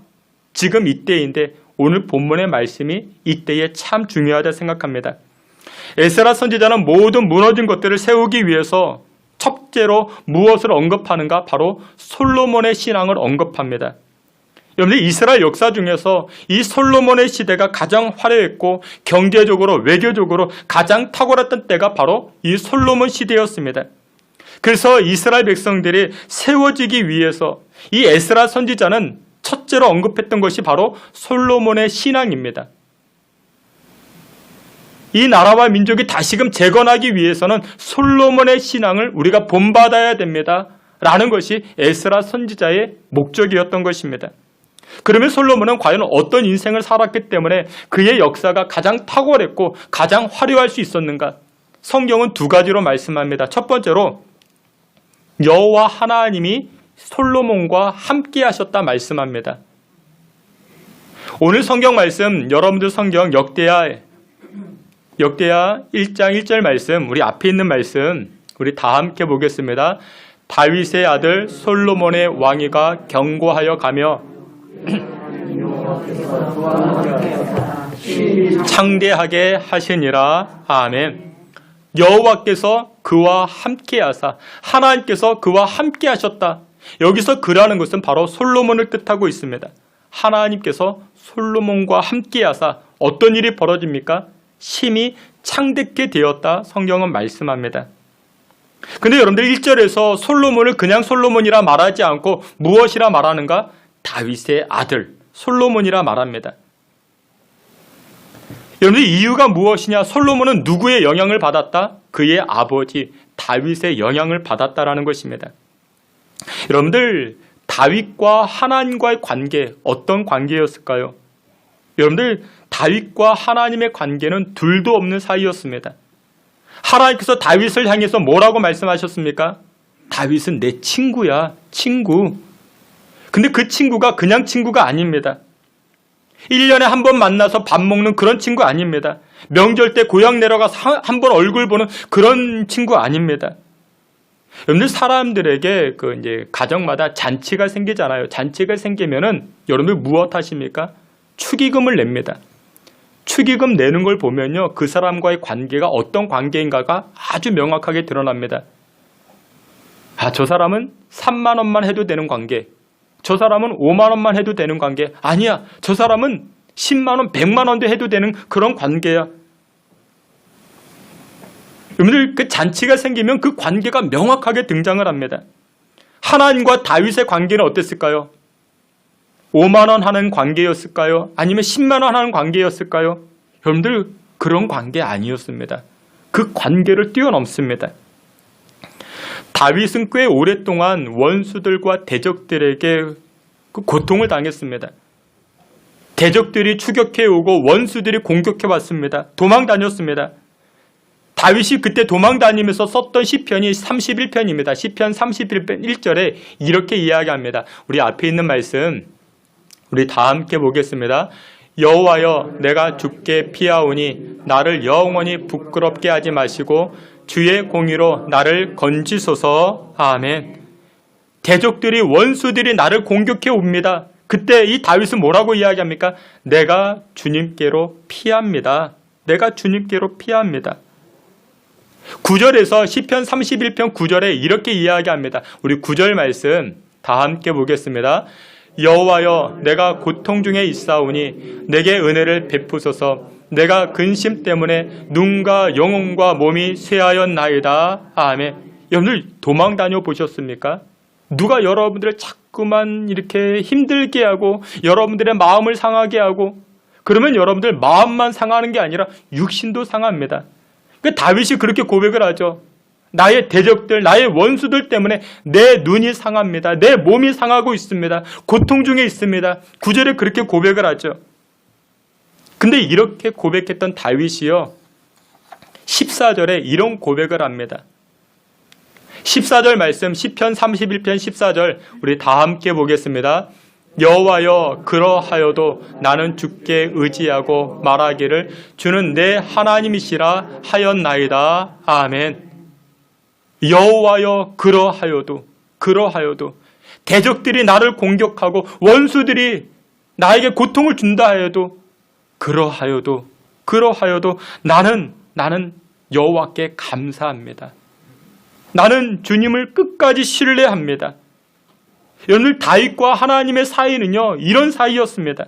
지금 이때인데, 오늘 본문의 말씀이 이때에 참 중요하다 생각합니다. 에스라 선지자는 모든 무너진 것들을 세우기 위해서 첫째로 무엇을 언급하는가? 바로 솔로몬의 신앙을 언급합니다. 여러분들, 이스라엘 역사 중에서 이 솔로몬의 시대가 가장 화려했고 경제적으로 외교적으로 가장 탁월했던 때가 바로 이 솔로몬 시대였습니다. 그래서 이스라엘 백성들이 세워지기 위해서 이 에스라 선지자는 첫째로 언급했던 것이 바로 솔로몬의 신앙입니다. 이 나라와 민족이 다시금 재건하기 위해서는 솔로몬의 신앙을 우리가 본받아야 됩니다. 라는 것이 에스라 선지자의 목적이었던 것입니다. 그러면 솔로몬은 과연 어떤 인생을 살았기 때문에 그의 역사가 가장 탁월했고 가장 화려할 수 있었는가? 성경은 두 가지로 말씀합니다. 첫 번째로 여호와 하나님이 솔로몬과 함께 하셨다 말씀합니다. 오늘 성경 말씀, 여러분들 성경 역대하 1장 1절 말씀, 우리 앞에 있는 말씀 우리 다 함께 보겠습니다. 다윗의 아들 솔로몬의 왕위가 견고하여 가며 창대하게 하시니라. 아멘. 여호와께서 그와 함께 하사, 하나님께서 그와 함께 하셨다. 여기서 그라는 것은 바로 솔로몬을 뜻하고 있습니다. 하나님께서 솔로몬과 함께 하사 어떤 일이 벌어집니까? 심히 창대케 되었다. 성경은 말씀합니다. 근데 여러분들 1절에서 솔로몬을 그냥 솔로몬이라 말하지 않고 무엇이라 말하는가? 다윗의 아들 솔로몬이라 말합니다. 여러분들, 이유가 무엇이냐? 솔로몬은 누구의 영향을 받았다? 그의 아버지 다윗의 영향을 받았다라는 것입니다. 여러분들, 다윗과 하나님과의 관계, 어떤 관계였을까요? 여러분들, 다윗과 하나님의 관계는 둘도 없는 사이였습니다. 하나님께서 다윗을 향해서 뭐라고 말씀하셨습니까? 다윗은 내 친구야, 친구. 근데 그 친구가 그냥 친구가 아닙니다. 1년에 한 번 만나서 밥 먹는 그런 친구 아닙니다. 명절 때 고향 내려가서 한 번 얼굴 보는 그런 친구 아닙니다. 여러분들, 사람들에게 이제 가정마다 잔치가 생기잖아요. 잔치가 생기면은 여러분들 무엇 하십니까? 축의금을 냅니다. 축의금 내는 걸 보면요, 그 사람과의 관계가 어떤 관계인가가 아주 명확하게 드러납니다. 아, 저 사람은 3만 원만 해도 되는 관계. 저 사람은 5만 원만 해도 되는 관계. 아니야, 저 사람은 10만 원, 100만 원도 해도 되는 그런 관계야. 여러분들, 그 잔치가 생기면 그 관계가 명확하게 등장을 합니다. 하나님과 다윗의 관계는 어땠을까요? 5만 원 하는 관계였을까요? 아니면 10만 원 하는 관계였을까요? 여러분들, 그런 관계 아니었습니다. 그 관계를 뛰어넘습니다. 다윗은 꽤 오랫동안 원수들과 대적들에게 그 고통을 당했습니다. 대적들이 추격해 오고 원수들이 공격해 왔습니다. 도망 다녔습니다. 다윗이 그때 도망 다니면서 썼던 시편이 31편입니다. 시편 31편 1절에 이렇게 이야기합니다. 우리 앞에 있는 말씀 우리 다 함께 보겠습니다. 여호와여, 내가 주께 피하오니 나를 영원히 부끄럽게 하지 마시고 주의 공의로 나를 건지소서. 아멘. 대적들이, 원수들이 나를 공격해 옵니다. 그때 이 다윗은 뭐라고 이야기합니까? 내가 주님께로 피합니다. 내가 주님께로 피합니다. 9절에서 시편 31편 9절에 이렇게 이야기합니다. 우리 9절 말씀 다 함께 보겠습니다. 여호와여, 내가 고통 중에 있사오니 내게 은혜를 베푸소서. 내가 근심 때문에 눈과 영혼과 몸이 쇠하였나이다. 아멘. 여러분들, 도망 다녀 보셨습니까? 누가 여러분들을 자꾸만 이렇게 힘들게 하고 여러분들의 마음을 상하게 하고, 그러면 여러분들 마음만 상하는 게 아니라 육신도 상합니다. 다윗이 그렇게 고백을 하죠. 나의 대적들, 나의 원수들 때문에 내 눈이 상합니다. 내 몸이 상하고 있습니다. 고통 중에 있습니다. 9절에 그렇게 고백을 하죠. 근데 이렇게 고백했던 다윗이요, 14절에 이런 고백을 합니다. 14절 말씀, 시편 31편 14절 우리 다 함께 보겠습니다. 여호와여 그러하여도 나는 주께 의지하고 말하기를 주는 내 하나님이시라 하였나이다. 아멘. 여호와여 그러하여도 대적들이 나를 공격하고 원수들이 나에게 고통을 준다 해도 그러하여도 나는 여호와께 감사합니다. 나는 주님을 끝까지 신뢰합니다. 여러분들 다윗과 하나님의 사이는요 이런 사이였습니다.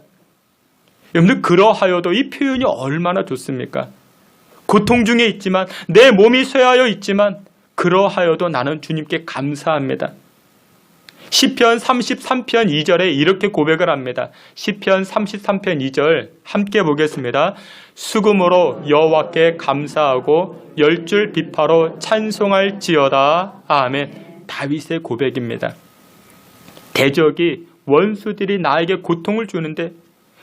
여러분들 그러하여도 이 표현이 얼마나 좋습니까? 고통 중에 있지만 내 몸이 쇠하여 있지만 그러하여도 나는 주님께 감사합니다. 시편 33편 2절에 이렇게 고백을 합니다. 시편 33편 2절 함께 보겠습니다. 수금으로 여호와께 감사하고 10줄 비파로 찬송할지어다. 아멘. 다윗의 고백입니다. 대적이 원수들이 나에게 고통을 주는데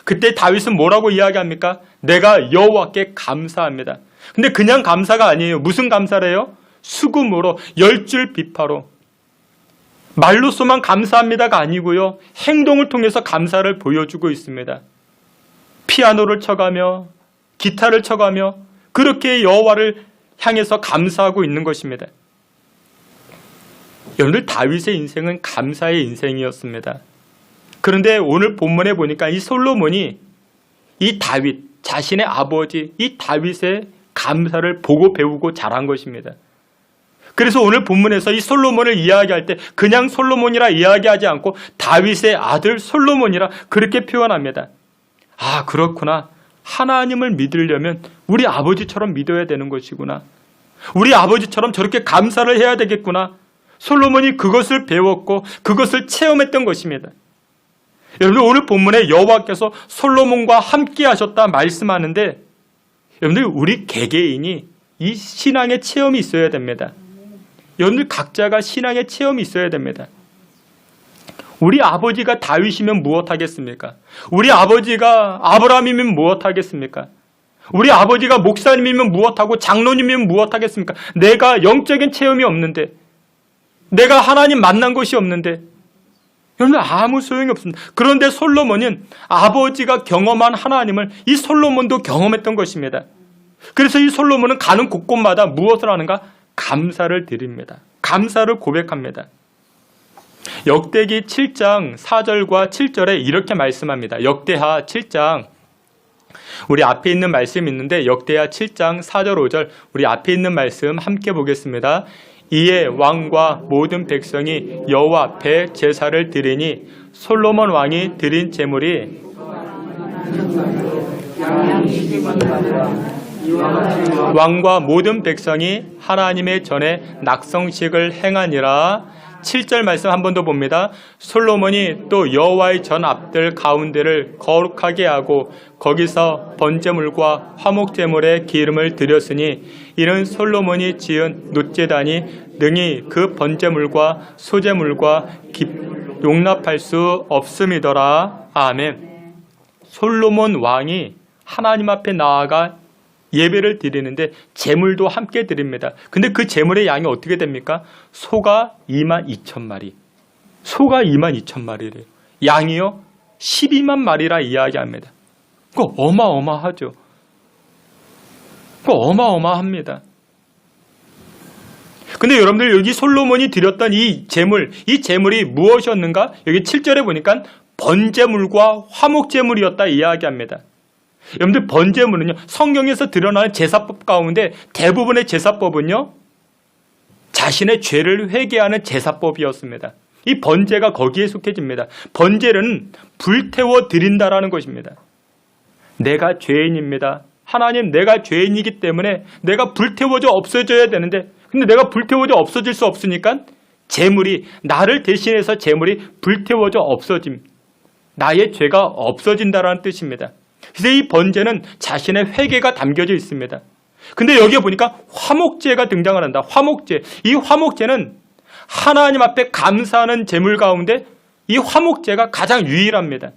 그때 다윗은 뭐라고 이야기합니까? 내가 여호와께 감사합니다. 근데 그냥 감사가 아니에요. 무슨 감사래요? 수금으로 10줄 비파로 말로서만 감사합니다가 아니고요. 행동을 통해서 감사를 보여주고 있습니다. 피아노를 쳐가며 기타를 쳐가며 그렇게 여호와를 향해서 감사하고 있는 것입니다. 여러분들 다윗의 인생은 감사의 인생이었습니다. 그런데 오늘 본문에 보니까 이 솔로몬이 이 다윗 자신의 아버지 이 다윗의 감사를 보고 배우고 자란 것입니다. 그래서 오늘 본문에서 이 솔로몬을 이야기할 때 그냥 솔로몬이라 이야기하지 않고 다윗의 아들 솔로몬이라 그렇게 표현합니다. 아, 그렇구나. 하나님을 믿으려면 우리 아버지처럼 믿어야 되는 것이구나. 우리 아버지처럼 저렇게 감사를 해야 되겠구나. 솔로몬이 그것을 배웠고 그것을 체험했던 것입니다. 여러분 오늘 본문에 여호와께서 솔로몬과 함께 하셨다 말씀하는데 여러분들 우리 개개인이 이 신앙의 체험이 있어야 됩니다. 여러분들 각자가 신앙의 체험이 있어야 됩니다. 우리 아버지가 다윗이면 무엇하겠습니까? 우리 아버지가 아브라함이면 무엇하겠습니까? 우리 아버지가 목사님이면 무엇하고 장로님이면 무엇하겠습니까? 내가 영적인 체험이 없는데 내가 하나님 만난 것이 없는데 여러분 아무 소용이 없습니다. 그런데 솔로몬은 아버지가 경험한 하나님을 이 솔로몬도 경험했던 것입니다. 그래서 이 솔로몬은 가는 곳곳마다 무엇을 하는가? 감사를 드립니다. 감사를 고백합니다. 역대기 7장 4절과 7절에 이렇게 말씀합니다. 역대하 7장 우리 앞에 있는 말씀이 있는데 역대하 7장 4절 5절 우리 앞에 있는 말씀 함께 보겠습니다. 이에 왕과 모든 백성이 여호와 앞에 제사를 드리니 솔로몬 왕이 드린 제물이 왕과 모든 백성이 하나님의 전에 낙성식을 행하니라. 7절 말씀 한 번 더 봅니다. 솔로몬이 또 여호와의 전 앞들 가운데를 거룩하게 하고 거기서 번제물과 화목제물의 기름을 드렸으니 이는 솔로몬이 지은 놋제단이 능히 그 번제물과 소제물과 용납할 수 없음이더라. 아멘. 솔로몬 왕이 하나님 앞에 나아가 예배를 드리는데 제물도 함께 드립니다. 근데 그 제물의 양이 어떻게 됩니까? 소가 22,000마리. 소가 22,000마리래요. 양이요? 12만 마리라 이야기합니다. 그거 어마어마하죠. 그거 어마어마합니다. 근데 여러분들 여기 솔로몬이 드렸던 이 제물이 무엇이었는가? 여기 7절에 보니까 번제물과 화목제물이었다 이야기합니다. 여러분들 번제물은요 성경에서 드러나는 제사법 가운데 대부분의 제사법은요 자신의 죄를 회개하는 제사법이었습니다. 이 번제가 거기에 속해집니다. 번제는 불태워 드린다라는 것입니다. 내가 죄인입니다. 하나님 내가 죄인이기 때문에 내가 불태워져 없어져야 되는데 근데 내가 불태워져 없어질 수 없으니까 제물이 나를 대신해서 제물이 불태워져 없어짐. 나의 죄가 없어진다라는 뜻입니다. 그래서 이 번제는 자신의 회개가 담겨져 있습니다. 근데 여기에 보니까 화목제가 등장을 한다. 화목제. 이 화목제는 하나님 앞에 감사하는 제물 가운데 이 화목제가 가장 유일합니다.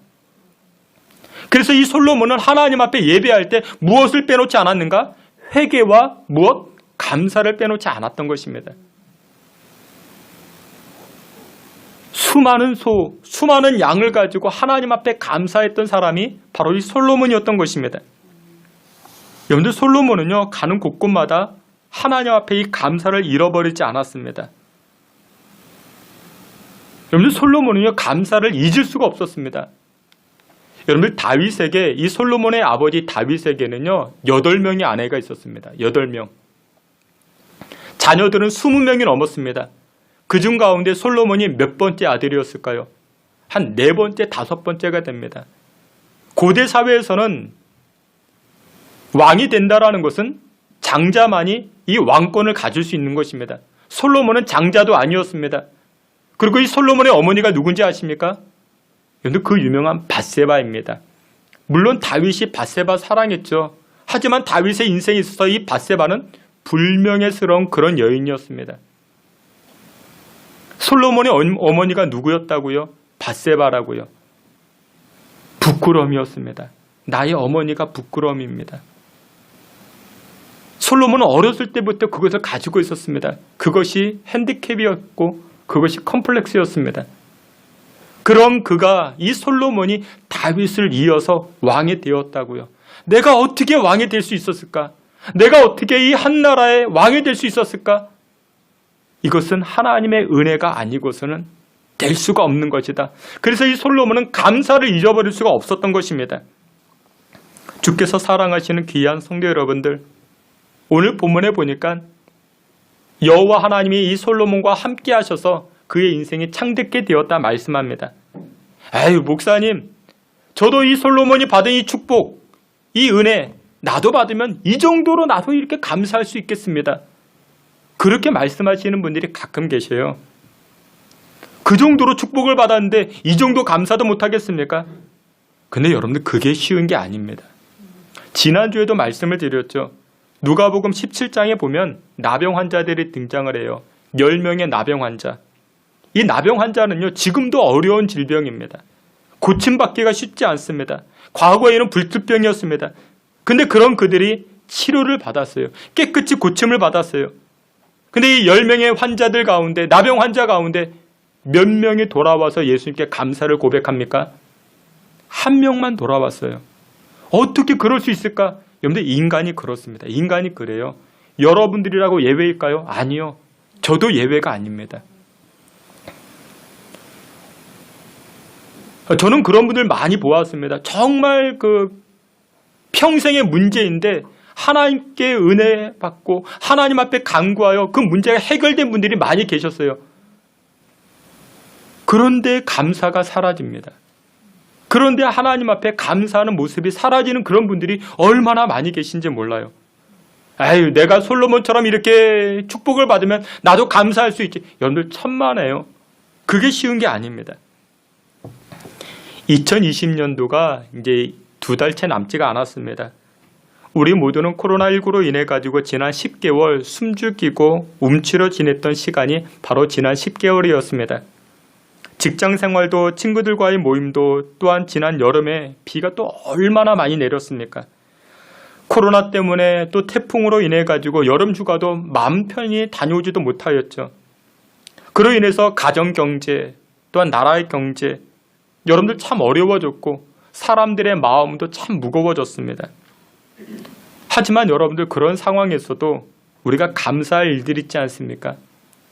그래서 이 솔로몬은 하나님 앞에 예배할 때 무엇을 빼놓지 않았는가? 회개와 무엇? 감사를 빼놓지 않았던 것입니다. 수많은 소, 수많은 양을 가지고 하나님 앞에 감사했던 사람이 바로 이 솔로몬이었던 것입니다. 여러분들, 솔로몬은요, 가는 곳곳마다 하나님 앞에 이 감사를 잃어버리지 않았습니다. 여러분들, 솔로몬은요, 감사를 잊을 수가 없었습니다. 여러분들, 다윗에게, 이 솔로몬의 아버지 다윗에게는요, 8명의 아내가 있었습니다. 8명. 자녀들은 20명이 넘었습니다. 그중 가운데 솔로몬이 몇 번째 아들이었을까요? 한 4번째, 5번째가 됩니다. 고대 사회에서는 왕이 된다라는 것은 장자만이 이 왕권을 가질 수 있는 것입니다. 솔로몬은 장자도 아니었습니다. 그리고 이 솔로몬의 어머니가 누군지 아십니까? 그 유명한 밧세바입니다. 물론 다윗이 밧세바 사랑했죠. 하지만 다윗의 인생에 있어서 이 밧세바는 불명예스러운 그런 여인이었습니다. 솔로몬의 어머니가 누구였다고요? 밧세바라고요. 부끄러움이었습니다. 나의 어머니가 부끄러움입니다. 솔로몬은 어렸을 때부터 그것을 가지고 있었습니다. 그것이 핸디캡이었고 그것이 컴플렉스였습니다. 그럼 그가, 이 솔로몬이 다윗을 이어서 왕이 되었다고요. 내가 어떻게 왕이 될 수 있었을까? 내가 어떻게 이 한 나라의 왕이 될 수 있었을까? 이것은 하나님의 은혜가 아니고서는 될 수가 없는 것이다. 그래서 이 솔로몬은 감사를 잊어버릴 수가 없었던 것입니다. 주께서 사랑하시는 귀한 성도 여러분들, 오늘 본문에 보니까 여호와 하나님이 이 솔로몬과 함께 하셔서 그의 인생이 창대케 되었다 말씀합니다. 아유, 목사님, 저도 이 솔로몬이 받은 이 축복, 이 은혜 나도 받으면 이 정도로 나도 이렇게 감사할 수 있겠습니다. 그렇게 말씀하시는 분들이 가끔 계셔요. 그 정도로 축복을 받았는데 이 정도 감사도 못하겠습니까? 근데 여러분들, 그게 쉬운 게 아닙니다. 지난주에도 말씀을 드렸죠. 누가복음 17장에 보면 나병 환자들이 등장을 해요. 10명의 나병 환자. 이 나병 환자는요, 지금도 어려운 질병입니다. 고침받기가 쉽지 않습니다. 과거에는 불특병이었습니다. 근데 그런 그들이 치료를 받았어요. 깨끗이 고침을 받았어요. 근데 이 10명의 환자들 가운데, 나병 환자 가운데 몇 명이 돌아와서 예수님께 감사를 고백합니까? 1명만 돌아왔어요. 어떻게 그럴 수 있을까? 여러분들, 인간이 그렇습니다. 인간이 그래요. 여러분들이라고 예외일까요? 아니요. 저도 예외가 아닙니다. 저는 그런 분들 많이 보았습니다. 정말 평생의 문제인데 하나님께 은혜 받고 하나님 앞에 간구하여 그 문제가 해결된 분들이 많이 계셨어요. 그런데 감사가 사라집니다. 그런데 하나님 앞에 감사하는 모습이 사라지는 그런 분들이 얼마나 많이 계신지 몰라요. 아유, 내가 솔로몬처럼 이렇게 축복을 받으면 나도 감사할 수 있지. 여러분들, 천만에요. 그게 쉬운 게 아닙니다. 2020년도가 이제 2달 채 남지가 않았습니다. 우리 모두는 코로나19로 인해 가지고 지난 10개월 숨죽이고 움츠러 지냈던 시간이 바로 지난 10개월이었습니다. 직장 생활도 친구들과의 모임도 또한 지난 여름에 비가 또 얼마나 많이 내렸습니까? 코로나 때문에 또 태풍으로 인해 가지고 여름 휴가도 마음 편히 다녀오지도 못하였죠. 그로 인해서 가정 경제 또한 나라의 경제, 여러분들 참 어려워졌고 사람들의 마음도 참 무거워졌습니다. 하지만 여러분들, 그런 상황에서도 우리가 감사할 일들이 있지 않습니까?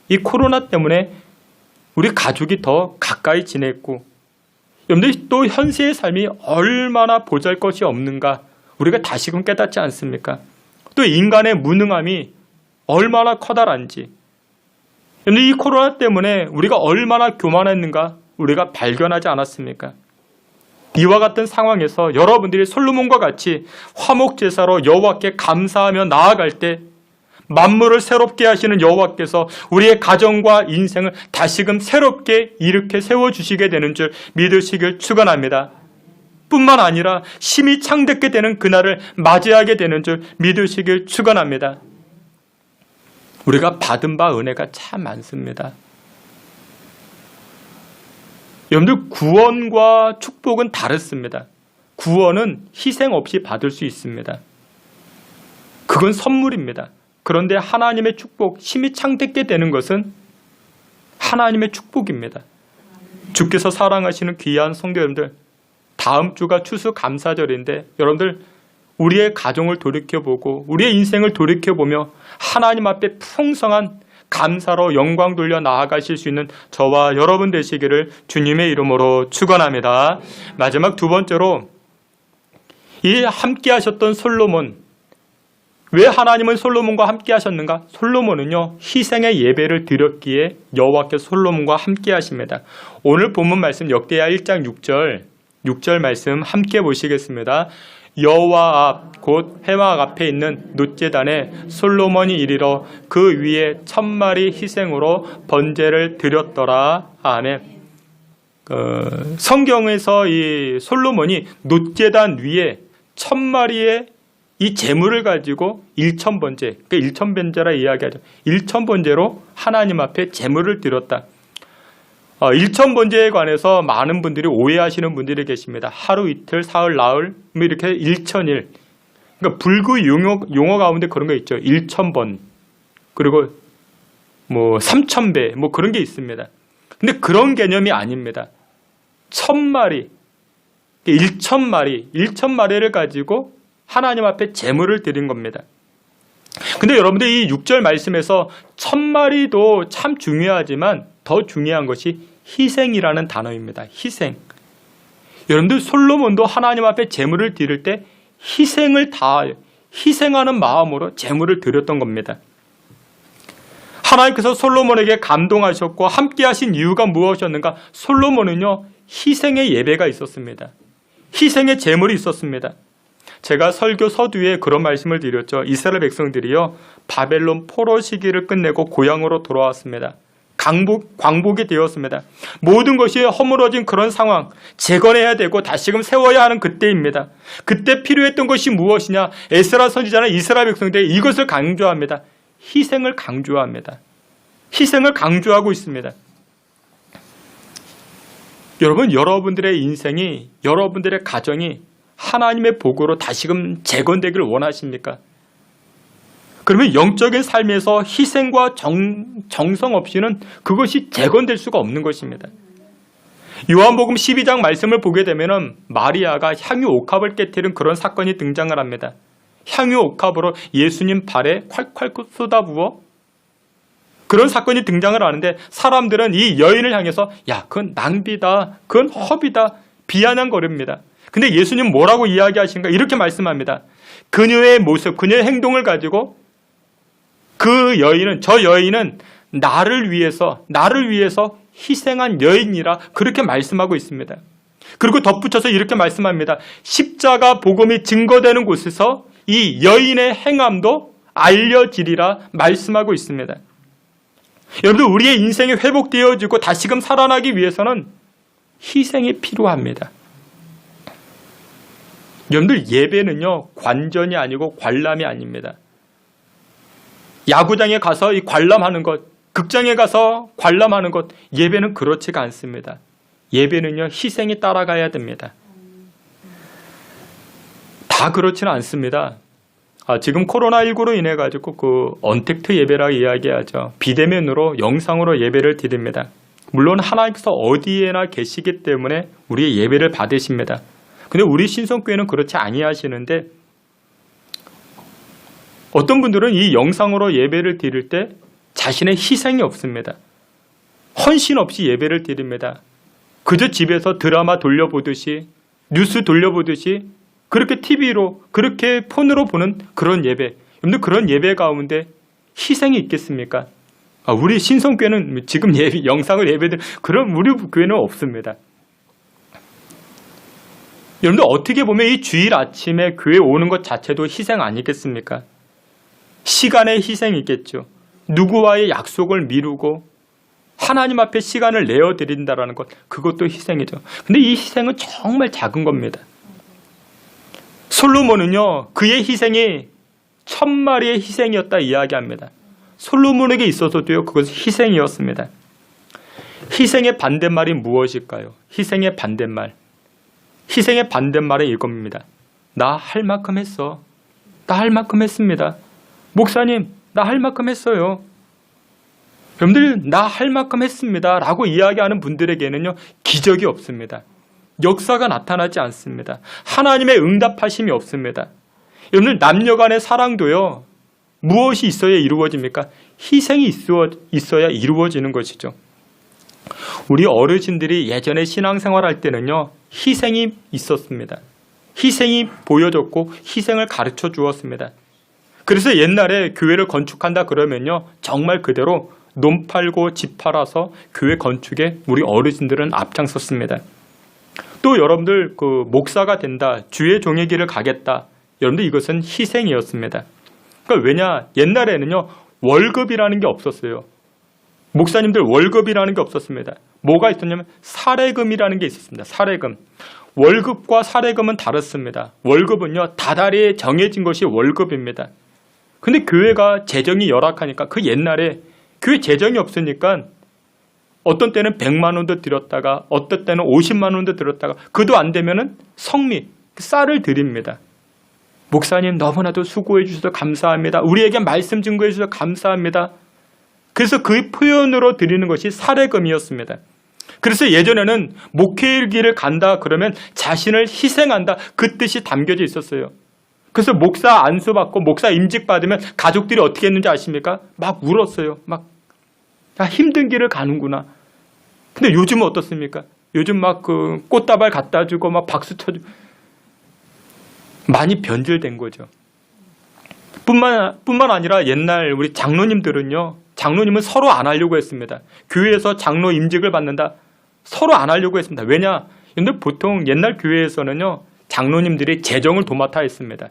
이 코로나 때문에 우리 가족이 더 가까이 지냈고, 여러분들 또 현세의 삶이 얼마나 보잘것이 없는가 우리가 다시금 깨닫지 않습니까? 또 인간의 무능함이 얼마나 커다란지, 여러분들 이 코로나 때문에 우리가 얼마나 교만했는가 우리가 발견하지 않았습니까? 이와 같은 상황에서 여러분들이 솔로몬과 같이 화목제사로 여호와께 감사하며 나아갈 때 만물을 새롭게 하시는 여호와께서 우리의 가정과 인생을 다시금 새롭게 일으켜 세워주시게 되는 줄 믿으시길 축원합니다. 뿐만 아니라 심히 창대케 되는 그날을 맞이하게 되는 줄 믿으시길 축원합니다. 우리가 받은 바 은혜가 참 많습니다. 여러분들, 구원과 축복은 다릅니다. 구원은 희생 없이 받을 수 있습니다. 그건 선물입니다. 그런데 하나님의 축복, 심히 창대케 되는 것은 하나님의 축복입니다. 주께서 사랑하시는 귀한 성도 여러분들, 다음 주가 추수감사절인데 여러분들 우리의 가정을 돌이켜보고 우리의 인생을 돌이켜보며 하나님 앞에 풍성한 감사로 영광 돌려 나아가실 수 있는 저와 여러분 되시기를 주님의 이름으로 축원합니다. 마지막 두 번째로 이 함께 하셨던 솔로몬, 왜 하나님은 솔로몬과 함께 하셨는가? 솔로몬은요 희생의 예배를 드렸기에 여호와께서 솔로몬과 함께 하십니다. 오늘 본문 말씀 역대하 1장 6절 말씀 함께 보시겠습니다. 여호와 앞 곧 회막 앞에 있는 놋제단에 솔로몬이 이르러 그 위에 1000마리 희생으로 번제를 드렸더라. 아멘. 성경에서 이 솔로몬이 놋제단 위에 1000마리의 이 제물을 가지고 1000번제, 그러니까 1000번제라 이야기하죠. 1000번제로 하나님 앞에 제물을 드렸다. 1000번제에 관해서 많은 분들이 오해하시는 분들이 계십니다. 하루 이틀, 사흘, 나흘, 뭐 이렇게 1000일. 그러니까 불교 용어 가운데 그런 거 있죠. 1000번. 그리고 뭐 3000배, 뭐 그런 게 있습니다. 근데 그런 개념이 아닙니다. 1000마리, 1000마리를 가지고 하나님 앞에 제물을 드린 겁니다. 근데 여러분들 이 6절 말씀에서 1000마리도 참 중요하지만 더 중요한 것이 희생이라는 단어입니다. 희생. 여러분들 솔로몬도 하나님 앞에 제물을 드릴 때 희생을 다하여 희생하는 마음으로 제물을 드렸던 겁니다. 하나님께서 솔로몬에게 감동하셨고 함께 하신 이유가 무엇이었는가? 솔로몬은요 희생의 예배가 있었습니다. 희생의 제물이 있었습니다. 제가 설교 서두에 그런 말씀을 드렸죠. 이스라엘 백성들이요 바벨론 포로 시기를 끝내고 고향으로 돌아왔습니다. 광복이 되었습니다. 모든 것이 허물어진 그런 상황, 재건해야 되고 다시금 세워야 하는 그때입니다. 그때 필요했던 것이 무엇이냐? 에스라 선지자는 이스라엘 백성들이 이것을 강조합니다. 희생을 강조합니다. 희생을 강조하고 있습니다. 여러분, 여러분들의 인생이, 여러분들의 가정이 하나님의 복으로 다시금 재건되기를 원하십니까? 그러면 영적인 삶에서 희생과 정성 없이는 그것이 재건될 수가 없는 것입니다. 요한복음 12장 말씀을 보게 되면 마리아가 향유 옥합을 깨뜨린 그런 사건이 등장을 합니다. 향유 옥합으로 예수님 발에 콸콸 쏟아부어 그런 사건이 등장을 하는데 사람들은 이 여인을 향해서 야, 그건 낭비다, 그건 허비다, 비아냥거립니다. 근데 예수님 뭐라고 이야기하신가? 이렇게 말씀합니다. 그녀의 모습, 그녀의 행동을 가지고 저 여인은 나를 위해서 희생한 여인이라 그렇게 말씀하고 있습니다. 그리고 덧붙여서 이렇게 말씀합니다. 십자가 복음이 증거되는 곳에서 이 여인의 행함도 알려지리라 말씀하고 있습니다. 여러분들 우리의 인생이 회복되어지고 다시금 살아나기 위해서는 희생이 필요합니다. 여러분들 예배는요 관전이 아니고 관람이 아닙니다. 야구장에 가서 이 관람하는 것, 극장에 가서 관람하는 것, 예배는 그렇지가 않습니다. 예배는요 희생이 따라가야 됩니다. 다 그렇지는 않습니다. 지금 코로나19로 인해 가지고 그 언택트 예배라고 이야기하죠. 비대면으로 영상으로 예배를 드립니다. 물론 하나님께서 어디에나 계시기 때문에 우리의 예배를 받으십니다. 근데 우리 신성교회는 그렇지 아니하시는데 어떤 분들은 이 영상으로 예배를 드릴 때 자신의 희생이 없습니다. 헌신 없이 예배를 드립니다. 그저 집에서 드라마 돌려보듯이 뉴스 돌려보듯이 그렇게 TV로 그렇게 폰으로 보는 그런 예배. 여러분들 그런 예배 가운데 희생이 있겠습니까? 우리 신성교회는 지금 영상을 예배드리는 그런 우리 교회는 없습니다. 여러분들 어떻게 보면 이 주일 아침에 교회 오는 것 자체도 희생 아니겠습니까? 시간의 희생이 있겠죠. 누구와의 약속을 미루고 하나님 앞에 시간을 내어드린다는 것, 그것도 희생이죠. 근데 이 희생은 정말 작은 겁니다. 솔로몬은요 그의 희생이 1000마리의 희생이었다 이야기합니다. 솔로몬에게 있어서도요 그것은 희생이었습니다. 희생의 반대말이 무엇일까요? 희생의 반대말은 이겁니다. 나 할 만큼 했어. 나 할 만큼 했습니다. 목사님, 나 할 만큼 했어요. 여러분들 나 할 만큼 했습니다 라고 이야기하는 분들에게는요 기적이 없습니다. 역사가 나타나지 않습니다. 하나님의 응답하심이 없습니다. 여러분들 남녀 간의 사랑도요 무엇이 있어야 이루어집니까? 희생이 있어야 이루어지는 것이죠. 우리 어르신들이 예전에 신앙생활 할 때는요 희생이 있었습니다. 희생이 보여졌고 희생을 가르쳐 주었습니다. 그래서 옛날에 교회를 건축한다 그러면요 정말 그대로 논 팔고 집 팔아서 교회 건축에 우리 어르신들은 앞장섰습니다. 또 여러분들 그 목사가 된다, 주의 종의 길을 가겠다, 여러분들 이것은 희생이었습니다. 그러니까 왜냐 옛날에는요 월급이라는 게 없었어요. 목사님들 월급이라는 게 없었습니다. 뭐가 있었냐면 사례금이라는 게 있었습니다. 사례금. 월급과 사례금은 다릅니다. 월급은요 다달이 정해진 것이 월급입니다. 근데 교회가 재정이 열악하니까 그 옛날에 교회 재정이 없으니까 어떤 때는 100만 원도 드렸다가 어떤 때는 50만 원도 드렸다가 그도 안 되면은 성미, 쌀을 드립니다. 목사님 너무나도 수고해 주셔서 감사합니다. 우리에게 말씀 증거해 주셔서 감사합니다. 그래서 그 표현으로 드리는 것이 사례금이었습니다. 그래서 예전에는 목회의 길을 간다 그러면 자신을 희생한다 그 뜻이 담겨져 있었어요. 그래서 목사 안수받고 목사 임직 받으면 가족들이 어떻게 했는지 아십니까? 막 울었어요. 막 힘든 길을 가는구나. 근데 요즘은 어떻습니까? 요즘 막 그 꽃다발 갖다 주고 막 박수 쳐주고 많이 변질된 거죠. 뿐만 아니라 옛날 우리 장로님들은요. 장로님은 서로 안 하려고 했습니다. 교회에서 장로 임직을 받는다. 서로 안 하려고 했습니다. 왜냐? 근데 보통 옛날 교회에서는요. 장로님들이 재정을 도맡아 했습니다.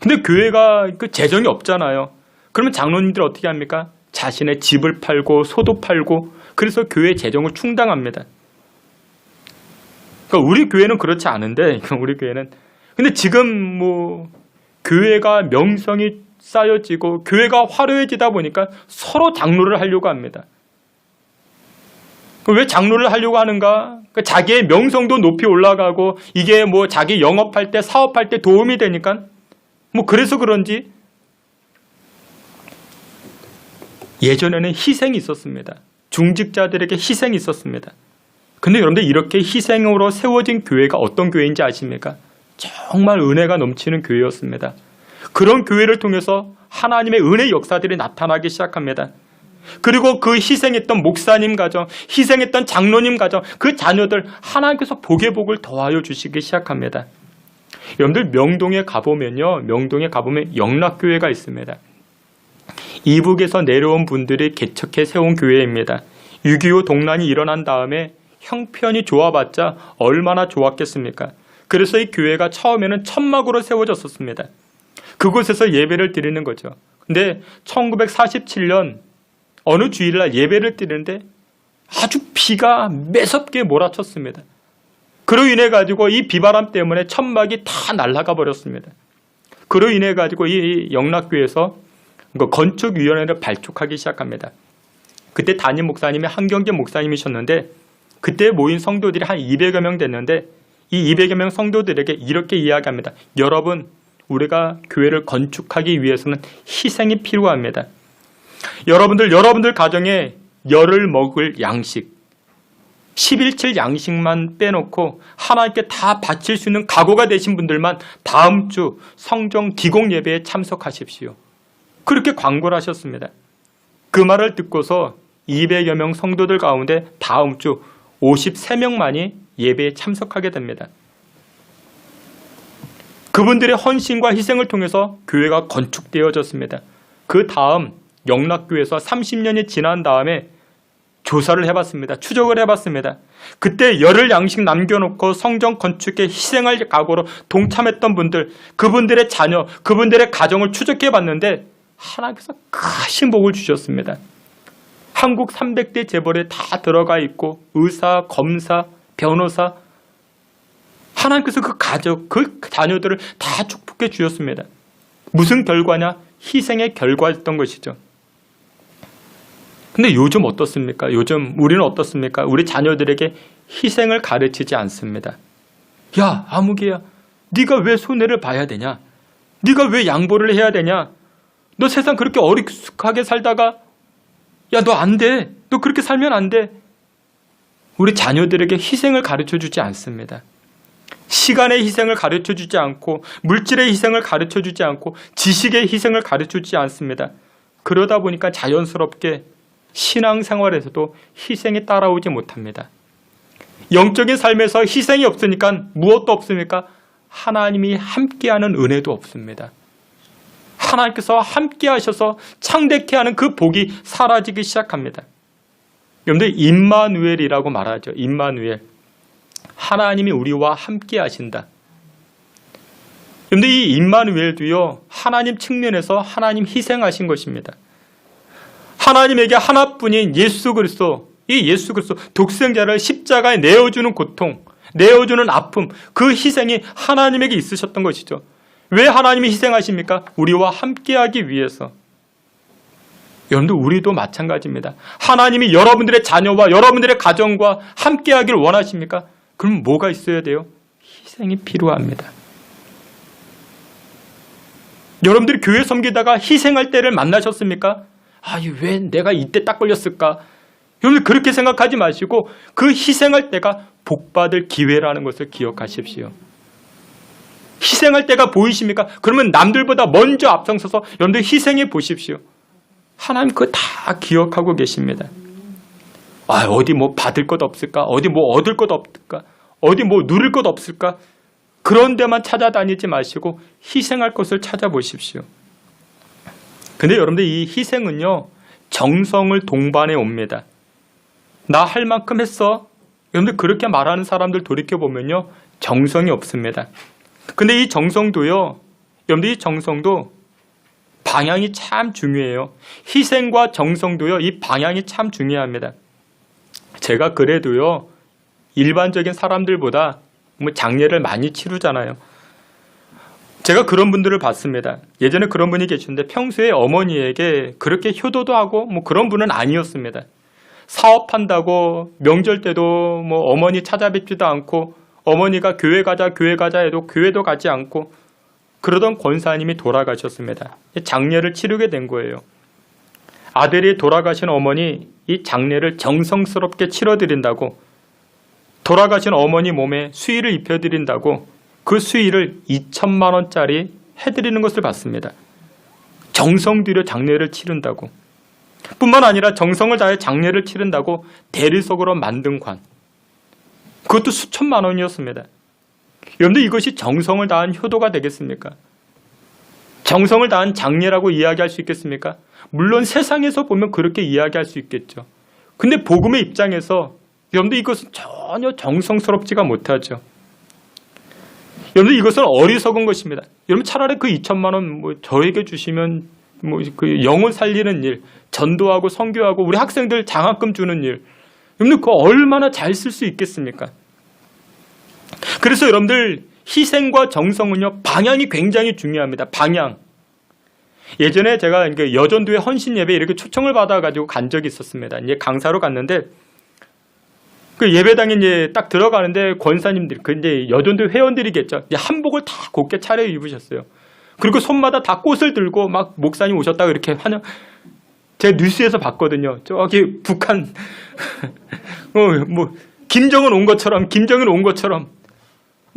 근데 교회가 그 재정이 없잖아요. 그러면 장로님들 어떻게 합니까? 자신의 집을 팔고 소도 팔고 그래서 교회 재정을 충당합니다. 그러니까 우리 교회는 그렇지 않은데 우리 교회는 근데 지금 뭐 교회가 명성이 쌓여지고 교회가 화려해지다 보니까 서로 장로를 하려고 합니다. 왜 장로를 하려고 하는가? 그러니까 자기의 명성도 높이 올라가고 이게 뭐 자기 영업할 때 사업할 때 도움이 되니까 뭐 그래서 그런지 예전에는 희생이 있었습니다. 중직자들에게 희생이 있었습니다. 근데 여러분들 이렇게 희생으로 세워진 교회가 어떤 교회인지 아십니까? 정말 은혜가 넘치는 교회였습니다. 그런 교회를 통해서 하나님의 은혜 역사들이 나타나기 시작합니다. 그리고 그 희생했던 목사님 가정, 희생했던 장로님 가정, 그 자녀들 하나님께서 복의 복을 더하여 주시기 시작합니다. 여러분들 명동에 가보면요. 명동에 가보면 영락교회가 있습니다. 이북에서 내려온 분들이 개척해 세운 교회입니다. 6.25 동란이 일어난 다음에 형편이 좋아봤자 얼마나 좋았겠습니까? 그래서 이 교회가 처음에는 천막으로 세워졌었습니다. 그곳에서 예배를 드리는 거죠. 근데 1947년 어느 주일날 예배를 드리는데 아주 비가 매섭게 몰아쳤습니다. 그로 인해 가지고 이 비바람 때문에 천막이 다 날아가 버렸습니다. 그로 인해 가지고 이 영락교회에서 건축위원회를 발족하기 시작합니다. 그때 담임 목사님이 한경재 목사님이셨는데 그때 모인 성도들이 한 200여 명 됐는데 이 200여 명 성도들에게 이렇게 이야기합니다. 여러분, 우리가 교회를 건축하기 위해서는 희생이 필요합니다. 여러분들 가정에 열을 먹을 양식, 11칠 양식만 빼놓고 하나님께 다 바칠 수 있는 각오가 되신 분들만 다음 주 성정 기공 예배에 참석하십시오. 그렇게 광고를 하셨습니다. 그 말을 듣고서 200여 명 성도들 가운데 다음 주 53명만이 예배에 참석하게 됩니다. 그분들의 헌신과 희생을 통해서 교회가 건축되어졌습니다. 그 다음 영락교회에서 30년이 지난 다음에 조사를 해봤습니다. 추적을 해봤습니다. 그때 열흘 양식 남겨놓고 성전 건축에 희생할 각오로 동참했던 분들, 그분들의 자녀, 그분들의 가정을 추적해봤는데 하나님께서 크신 복을 주셨습니다. 한국 300대 재벌에 다 들어가 있고 의사, 검사, 변호사, 하나님께서 그 가족, 그 자녀들을 다 축복해 주셨습니다. 무슨 결과냐? 희생의 결과였던 것이죠. 근데 요즘 어떻습니까? 요즘 우리는 어떻습니까? 우리 자녀들에게 희생을 가르치지 않습니다. 야, 아무개야, 네가 왜 손해를 봐야 되냐? 네가 왜 양보를 해야 되냐? 너 세상 그렇게 어리숙하게 살다가 야, 너 안 돼. 너 그렇게 살면 안 돼. 우리 자녀들에게 희생을 가르쳐주지 않습니다. 시간의 희생을 가르쳐주지 않고 물질의 희생을 가르쳐주지 않고 지식의 희생을 가르쳐주지 않습니다. 그러다 보니까 자연스럽게 신앙생활에서도 희생이 따라오지 못합니다. 영적인 삶에서 희생이 없으니까 무엇도 없습니까? 하나님이 함께하는 은혜도 없습니다. 하나님께서 함께 하셔서 창대케 하는 그 복이 사라지기 시작합니다. 여러분들 임마누엘이라고 말하죠. 임마누엘. 하나님이 우리와 함께 하신다. 그런데 이 임마누엘도요, 하나님 측면에서 하나님 희생하신 것입니다. 하나님에게 하나뿐인 예수 그리스도, 이 예수 그리스도 독생자를 십자가에 내어주는 고통, 내어주는 아픔, 그 희생이 하나님에게 있으셨던 것이죠. 왜 하나님이 희생하십니까? 우리와 함께하기 위해서. 여러분들, 우리도 마찬가지입니다. 하나님이 여러분들의 자녀와 여러분들의 가정과 함께하기를 원하십니까? 그럼 뭐가 있어야 돼요? 희생이 필요합니다. 여러분들이 교회 섬기다가 희생할 때를 만나셨습니까? 왜 내가 이때 딱 걸렸을까? 여러분들 그렇게 생각하지 마시고 그 희생할 때가 복받을 기회라는 것을 기억하십시오. 희생할 때가 보이십니까? 그러면 남들보다 먼저 앞장서서 여러분들 희생해 보십시오. 하나님 그거 다 기억하고 계십니다. 어디 뭐 받을 것 없을까? 어디 뭐 얻을 것 없을까? 어디 뭐 누릴 것 없을까? 그런 데만 찾아다니지 마시고 희생할 것을 찾아보십시오. 근데 여러분들 이 희생은요, 정성을 동반해 옵니다. 나 할 만큼 했어. 여러분들 그렇게 말하는 사람들 돌이켜보면요, 정성이 없습니다. 근데 이 정성도요, 여러분들 이 정성도 방향이 참 중요해요. 희생과 정성도요, 이 방향이 참 중요합니다. 제가 그래도요, 일반적인 사람들보다 장례를 많이 치르잖아요. 제가 그런 분들을 봤습니다. 예전에 그런 분이 계셨는데 평소에 어머니에게 그렇게 효도도 하고 그런 분은 아니었습니다. 사업한다고 명절 때도 어머니 찾아뵙지도 않고 어머니가 교회 가자 해도 교회도 가지 않고 그러던 권사님이 돌아가셨습니다. 장례를 치르게 된 거예요. 아들이 돌아가신 어머니 이 장례를 정성스럽게 치러드린다고, 돌아가신 어머니 몸에 수의를 입혀드린다고 그 수의를 2천만 원짜리 해드리는 것을 봤습니다. 정성 들여 장례를 치른다고. 뿐만 아니라 정성을 다해 장례를 치른다고 대리석으로 만든 관, 그것도 수천만 원이었습니다. 여러분들 이것이 정성을 다한 효도가 되겠습니까? 정성을 다한 장례라고 이야기할 수 있겠습니까? 물론 세상에서 보면 그렇게 이야기할 수 있겠죠. 근데 복음의 입장에서 여러분들 이것은 전혀 정성스럽지가 못하죠. 여러분들 이것은 어리석은 것입니다. 여러분 차라리 그 2천만 원 저에게 주시면 그 영혼 살리는 일, 전도하고 선교하고 우리 학생들 장학금 주는 일, 여러분들 그거 얼마나 잘 쓸 수 있겠습니까? 그래서 여러분들 희생과 정성은요, 방향이 굉장히 중요합니다. 방향. 예전에 제가 여전도의 헌신 예배 이렇게 초청을 받아가지고 간 적이 있었습니다. 이제 강사로 갔는데 그 예배당에 이제 딱 들어가는데 권사님들, 이제 여전도 회원들이겠죠. 이제 한복을 다 곱게 차려 입으셨어요. 그리고 손마다 다 꽃을 들고 막 목사님 오셨다 이렇게 환영. 제가 뉴스에서 봤거든요. 저기 북한 김정은 온 것처럼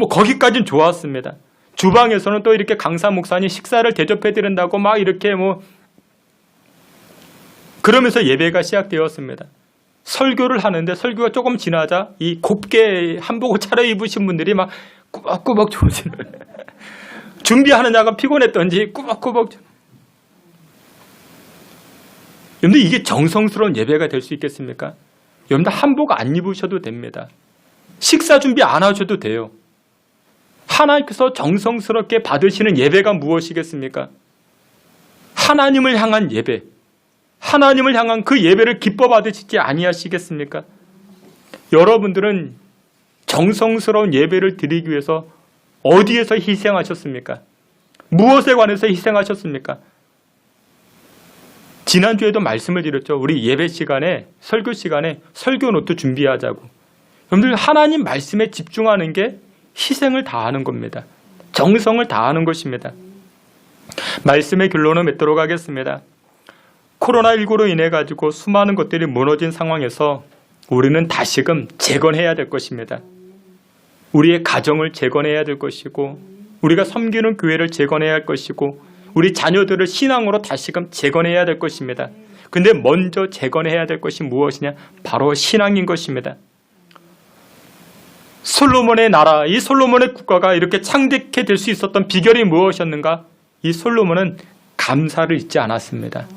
거기까지는 좋았습니다. 주방에서는 또 이렇게 강사 목사님 식사를 대접해 드린다고 막 이렇게 그러면서 예배가 시작되었습니다. 설교를 하는데 설교가 조금 지나자 이 곱게 한복을 차려입으신 분들이 막 꾸벅꾸벅 조지는 준비하느냐가 피곤했던지 꾸벅꾸벅. 여러분들 이게 정성스러운 예배가 될 수 있겠습니까? 여러분들 한복 안 입으셔도 됩니다. 식사 준비 안 하셔도 돼요. 하나님께서 정성스럽게 받으시는 예배가 무엇이겠습니까? 하나님을 향한 예배, 하나님을 향한 그 예배를 기뻐 받으시지 아니하시겠습니까? 여러분들은 정성스러운 예배를 드리기 위해서 어디에서 희생하셨습니까? 무엇에 관해서 희생하셨습니까? 지난주에도 말씀을 드렸죠. 우리 예배 시간에, 설교 시간에 설교 노트 준비하자고. 여러분들 하나님 말씀에 집중하는 게 희생을 다하는 겁니다. 정성을 다하는 것입니다. 말씀의 결론을 맺도록 하겠습니다. 코로나19로 인해 가지고 수많은 것들이 무너진 상황에서 우리는 다시금 재건해야 될 것입니다. 우리의 가정을 재건해야 될 것이고, 우리가 섬기는 교회를 재건해야 할 것이고, 우리 자녀들을 신앙으로 다시금 재건해야 될 것입니다. 근데 먼저 재건해야 될 것이 무엇이냐? 바로 신앙인 것입니다. 솔로몬의 나라, 이 솔로몬의 국가가 이렇게 창대케 될 수 있었던 비결이 무엇이었는가? 이 솔로몬은 감사를 잊지 않았습니다.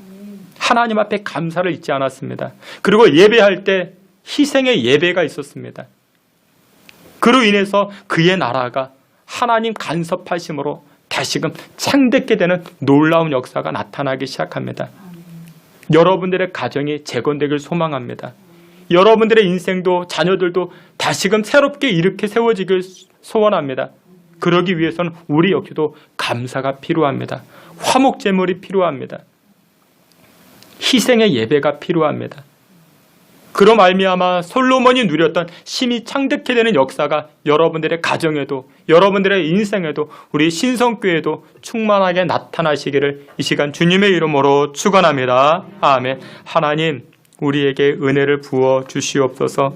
하나님 앞에 감사를 잊지 않았습니다. 그리고 예배할 때 희생의 예배가 있었습니다. 그로 인해서 그의 나라가 하나님 간섭하심으로 다시금 창대케 되는 놀라운 역사가 나타나기 시작합니다. 여러분들의 가정이 재건되길 소망합니다. 여러분들의 인생도 자녀들도 다시금 새롭게 이렇게 세워지길 소원합니다. 그러기 위해서는 우리 역시도 감사가 필요합니다. 화목제물이 필요합니다. 희생의 예배가 필요합니다. 그로 말미암아 솔로몬이 누렸던 심히 창대케 되는 역사가 여러분들의 가정에도, 여러분들의 인생에도, 우리 신성교회에도 충만하게 나타나시기를 이 시간 주님의 이름으로 축원합니다. 아멘. 하나님, 우리에게 은혜를 부어 주시옵소서.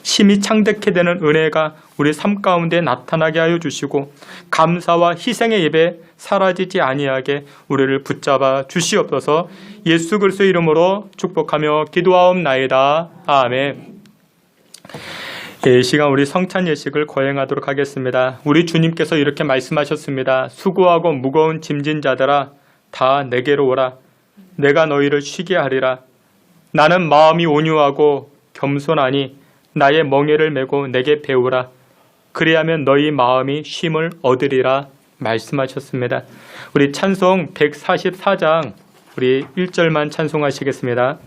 심히 창대케 되는 은혜가 우리 삶 가운데 나타나게 하여 주시고, 감사와 희생의 예배 사라지지 아니하게 우리를 붙잡아 주시옵소서. 예수 그리스도의 이름으로 축복하며 기도하옵나이다. 아멘. 이 시간 우리 성찬 예식을 거행하도록 하겠습니다. 우리 주님께서 이렇게 말씀하셨습니다. 수고하고 무거운 짐진 자들아 다 내게로 오라. 내가 너희를 쉬게 하리라. 나는 마음이 온유하고 겸손하니 나의 멍에를 메고 내게 배우라. 그리하면 너희 마음이 쉼을 얻으리라 말씀하셨습니다. 우리 찬송 144장 우리 1절만 찬송하시겠습니다.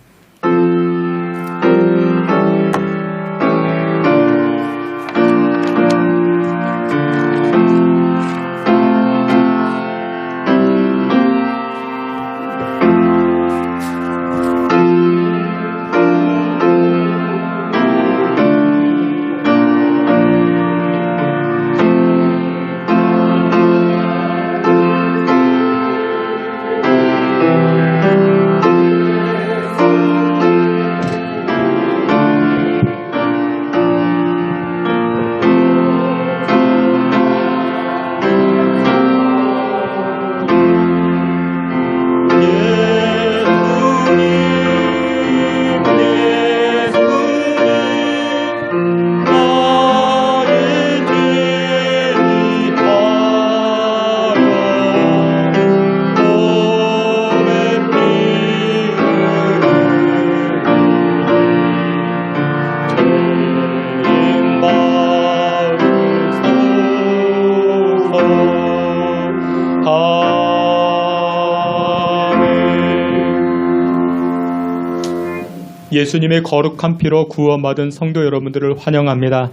예수님의 거룩한 피로 구원받은 성도 여러분들을 환영합니다.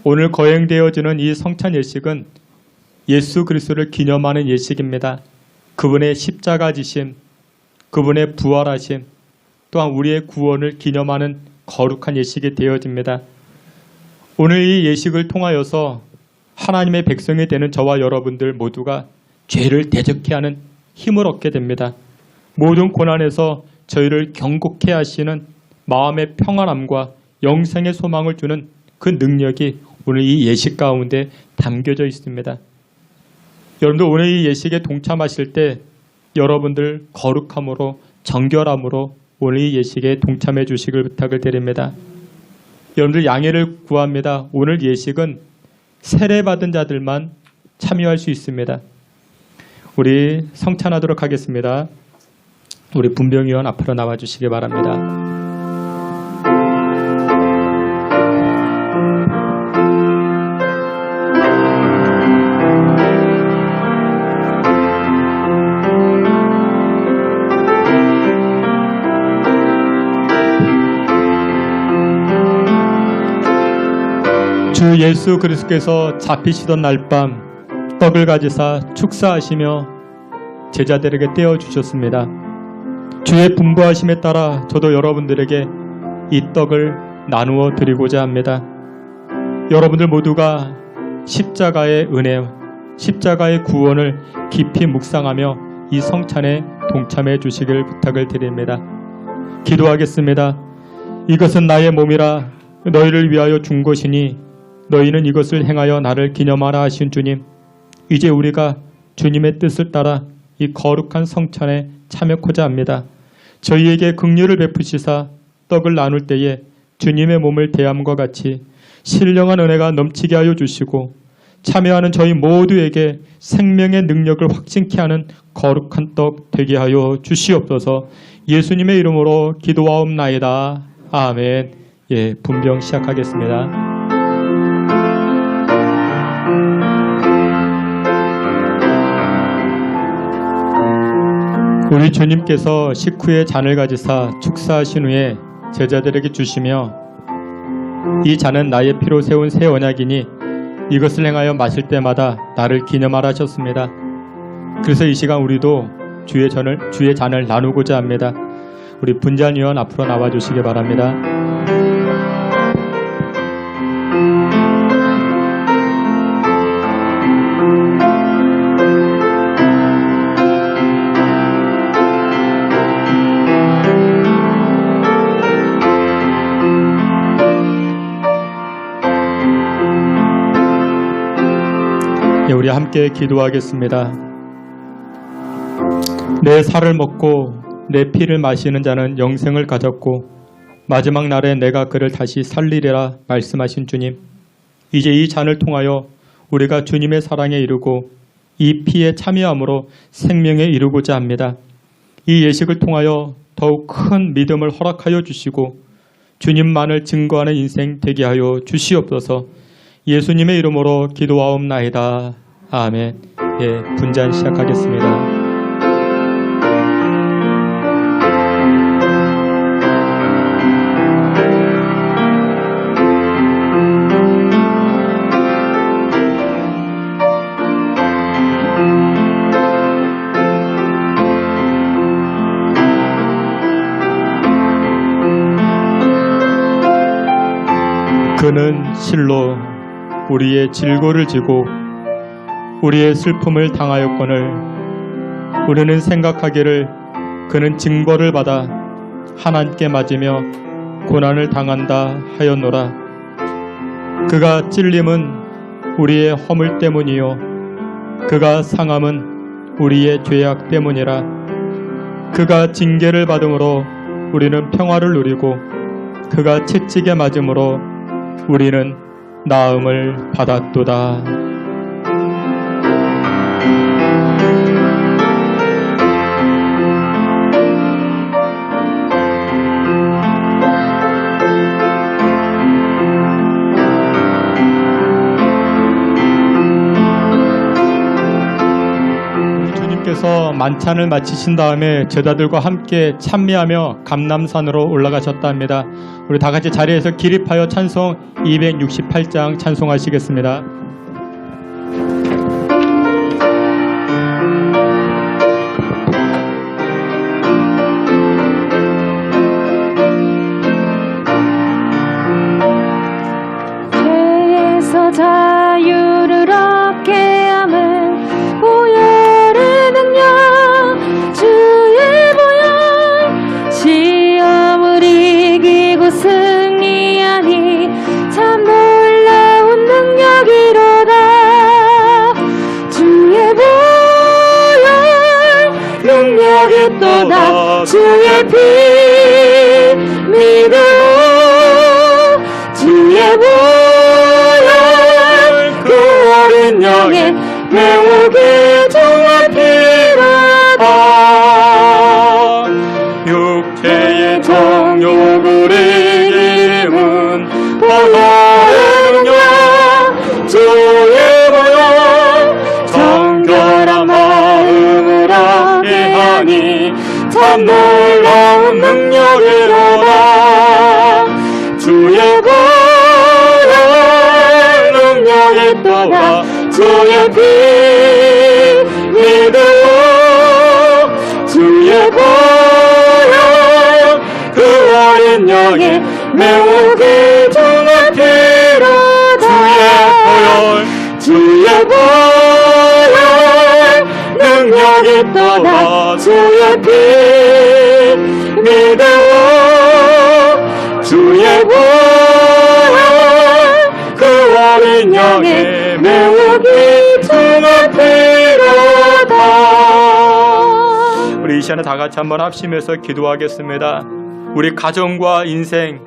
오늘 거행되어지는 이 성찬 예식은 예수 그리스도를 기념하는 예식입니다. 그분의 십자가 지심, 그분의 부활하심, 또한 우리의 구원을 기념하는 거룩한 예식이 되어집니다. 오늘 이 예식을 통하여서 하나님의 백성이 되는 저와 여러분들 모두가 죄를 대적케 하는 힘을 얻게 됩니다. 모든 고난에서 저희를 경고케 하시는 마음의 평안함과 영생의 소망을 주는 그 능력이 오늘 이 예식 가운데 담겨져 있습니다. 여러분들 오늘 이 예식에 동참하실 때 여러분들 거룩함으로 정결함으로 오늘 이 예식에 동참해 주시길 부탁을 드립니다. 여러분들 양해를 구합니다. 오늘 예식은 세례받은 자들만 참여할 수 있습니다. 우리 성찬하도록 하겠습니다. 우리 분병위원 앞으로 나와 주시기 바랍니다. 주 예수 그리스도께서 잡히시던 날 밤 떡을 가지사 축사하시며 제자들에게 떼어주셨습니다. 주의 분부하심에 따라 저도 여러분들에게 이 떡을 나누어 드리고자 합니다. 여러분들 모두가 십자가의 은혜, 십자가의 구원을 깊이 묵상하며 이 성찬에 동참해 주시길 부탁을 드립니다. 기도하겠습니다. 이것은 나의 몸이라 너희를 위하여 준 것이니 너희는 이것을 행하여 나를 기념하라 하신 주님, 이제 우리가 주님의 뜻을 따라 이 거룩한 성찬에 참여코자 합니다. 저희에게 긍휼을 베푸시사 떡을 나눌 때에 주님의 몸을 대함과 같이 신령한 은혜가 넘치게 하여 주시고 참여하는 저희 모두에게 생명의 능력을 확증케 하는 거룩한 떡 되게 하여 주시옵소서. 예수님의 이름으로 기도하옵나이다. 아멘. 예, 분병 시작하겠습니다. 우리 주님께서 식후에 잔을 가지사 축사하신 후에 제자들에게 주시며 이 잔은 나의 피로 세운 새 언약이니 이것을 행하여 마실 때마다 나를 기념하라 하셨습니다. 그래서 이 시간 우리도 주의 잔을 나누고자 합니다. 우리 분잔위원 앞으로 나와 주시기 바랍니다. 우리 함께 기도하겠습니다. 내 살을 먹고 내 피를 마시는 자는 영생을 가졌고 마지막 날에 내가 그를 다시 살리리라 말씀하신 주님, 이제 이 잔을 통하여 우리가 주님의 사랑에 이르고 이 피에 참여함으로 생명에 이르고자 합니다. 이 예식을 통하여 더욱 큰 믿음을 허락하여 주시고 주님만을 증거하는 인생 되게 하여 주시옵소서. 예수님의 이름으로 기도하옵나이다. 아멘. 예, 분잔 시작하겠습니다. 그는 실로 우리의 질고를 지고 우리의 슬픔을 당하였거늘 우리는 생각하기를 그는 징벌을 받아 하나님께 맞으며 고난을 당한다 하였노라. 그가 찔림은 우리의 허물 때문이요 그가 상함은 우리의 죄악 때문이라. 그가 징계를 받음으로 우리는 평화를 누리고 그가 채찍에 맞음으로 우리는 나음을 받았도다. 주님께서 만찬을 마치신 다음에 제자들과 함께 찬미하며 감람산으로 올라가셨다 합니다. 우리 다 같이 자리에서 기립하여 찬송 268장 찬송하시겠습니다. 죄에서 자유를 얻게 함은 보혈의 능력 주의 보혈 시험을 이기고 승리하니 참 놀라운 능력이로다. 주의 보혈 능력이 또다. 주의 피 믿음으로 주의 보혈 그 어린 양의 매우 귀중한 피로다. 육체의 정욕을 이김은 보혈의 능력 주의 보혈 정결한 마음을 하게 하니 참 놀라운 능력이로다. 주의 보혈 능력이 또다. 주의 피 믿음으로 주의 보혈 그 어린 양의 매우 귀중한 피로다. 주의 보혈 능력 여기 또다 주의 피 믿어 주의 구원 그 어린 양의 매우 귀중한 피로다. 우리 이 시간에 다 같이 한번 합심해서 기도하겠습니다. 우리 가정과 인생,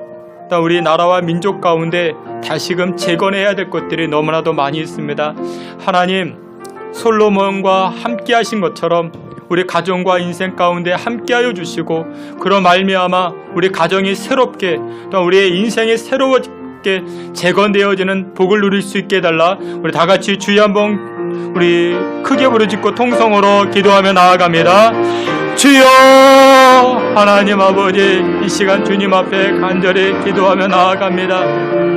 또 우리 나라와 민족 가운데 다시금 재건해야 될 것들이 너무나도 많이 있습니다. 하나님, 솔로몬과 함께 하신 것처럼 우리 가정과 인생 가운데 함께하여 주시고, 그런 말미암아 우리 가정이 새롭게, 또 우리의 인생이 새로워지게 재건되어지는 복을 누릴 수 있게 해달라. 우리 다 같이 주여 한번 우리 크게 부르짖고 통성으로 기도하며 나아갑니다. 주여, 하나님 아버지, 이 시간 주님 앞에 간절히 기도하며 나아갑니다.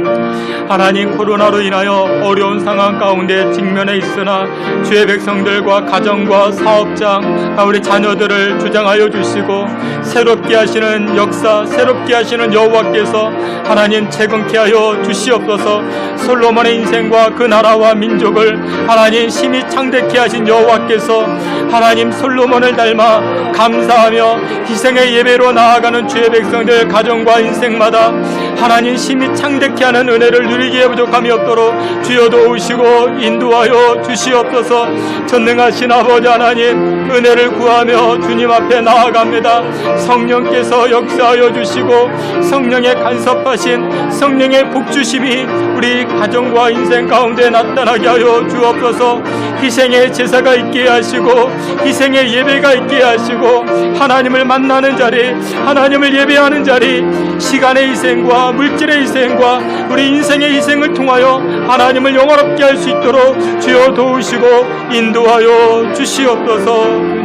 하나님, 코로나로 인하여 어려운 상황 가운데 직면해 있으나 주의 백성들과 가정과 사업장, 우리 자녀들을 주장하여 주시고 새롭게 하시는 역사, 새롭게 하시는 여호와께서 하나님 재건케 하여 주시옵소서. 솔로몬의 인생과 그 나라와 민족을 하나님 심히 창대케 하신 여호와께서 하나님 솔로몬을 닮아 감사하며 희생의 예배로 나아가는 주의 백성들 가정과 인생마다 하나님 심히 창대케 하는 은혜를 누리기에 부족함이 없도록 주여 도우시고 인도하여 주시옵소서. 전능하신 아버지 하나님, 은혜를 구하며 주님 앞에 나아갑니다. 성령께서 역사하여 주시고 성령의 간섭하신 성령의 복주심이 우리 가정과 인생 가운데 나타나게 하여 주옵소서. 희생의 제사가 있게 하시고 희생의 예배가 있게 하시고 하나님을 만나는 자리, 하나님을 예배하는 자리, 시간의 희생과 물질의 희생과 우리 인생의 희생을 통하여 하나님을 영화롭게 할 수 있도록 주여 도우시고 인도하여 주시옵소서.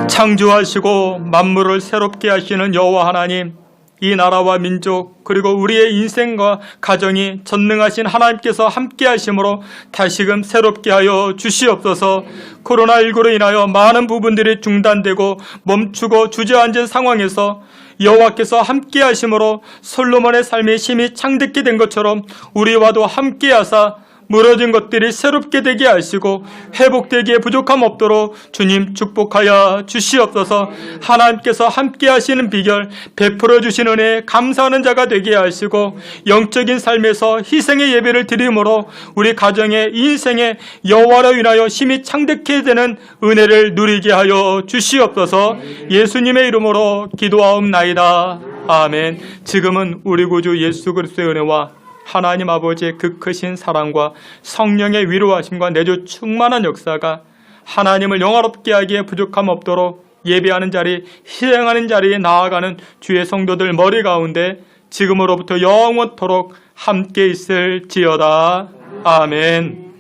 창조하시고 만물을 새롭게 하시는 여호와 하나님, 이 나라와 민족 그리고 우리의 인생과 가정이 전능하신 하나님께서 함께 하심으로 다시금 새롭게 하여 주시옵소서. 코로나19로 인하여 많은 부분들이 중단되고 멈추고 주저앉은 상황에서 여호와께서 함께 하심으로 솔로몬의 삶이 심히 창대케 된 것처럼 우리와도 함께 하사 무너진 것들이 새롭게 되게 하시고 회복되기에 부족함 없도록 주님 축복하여 주시옵소서. 하나님께서 함께 하시는 비결, 베풀어 주신 은혜에 감사하는 자가 되게 하시고 영적인 삶에서 희생의 예배를 드림으로 우리 가정의 인생의 여호와로 인하여 심히 창대케 되는 은혜를 누리게 하여 주시옵소서. 예수님의 이름으로 기도하옵나이다. 아멘. 지금은 우리 구주 예수 그리스도의 은혜와 하나님 아버지의 그 크신 사랑과 성령의 위로하심과 내주 충만한 역사가 하나님을 영화롭게 하기에 부족함 없도록 예배하는 자리, 희생하는 자리에 나아가는 주의 성도들 머리 가운데 지금으로부터 영원토록 함께 있을지어다. 아멘.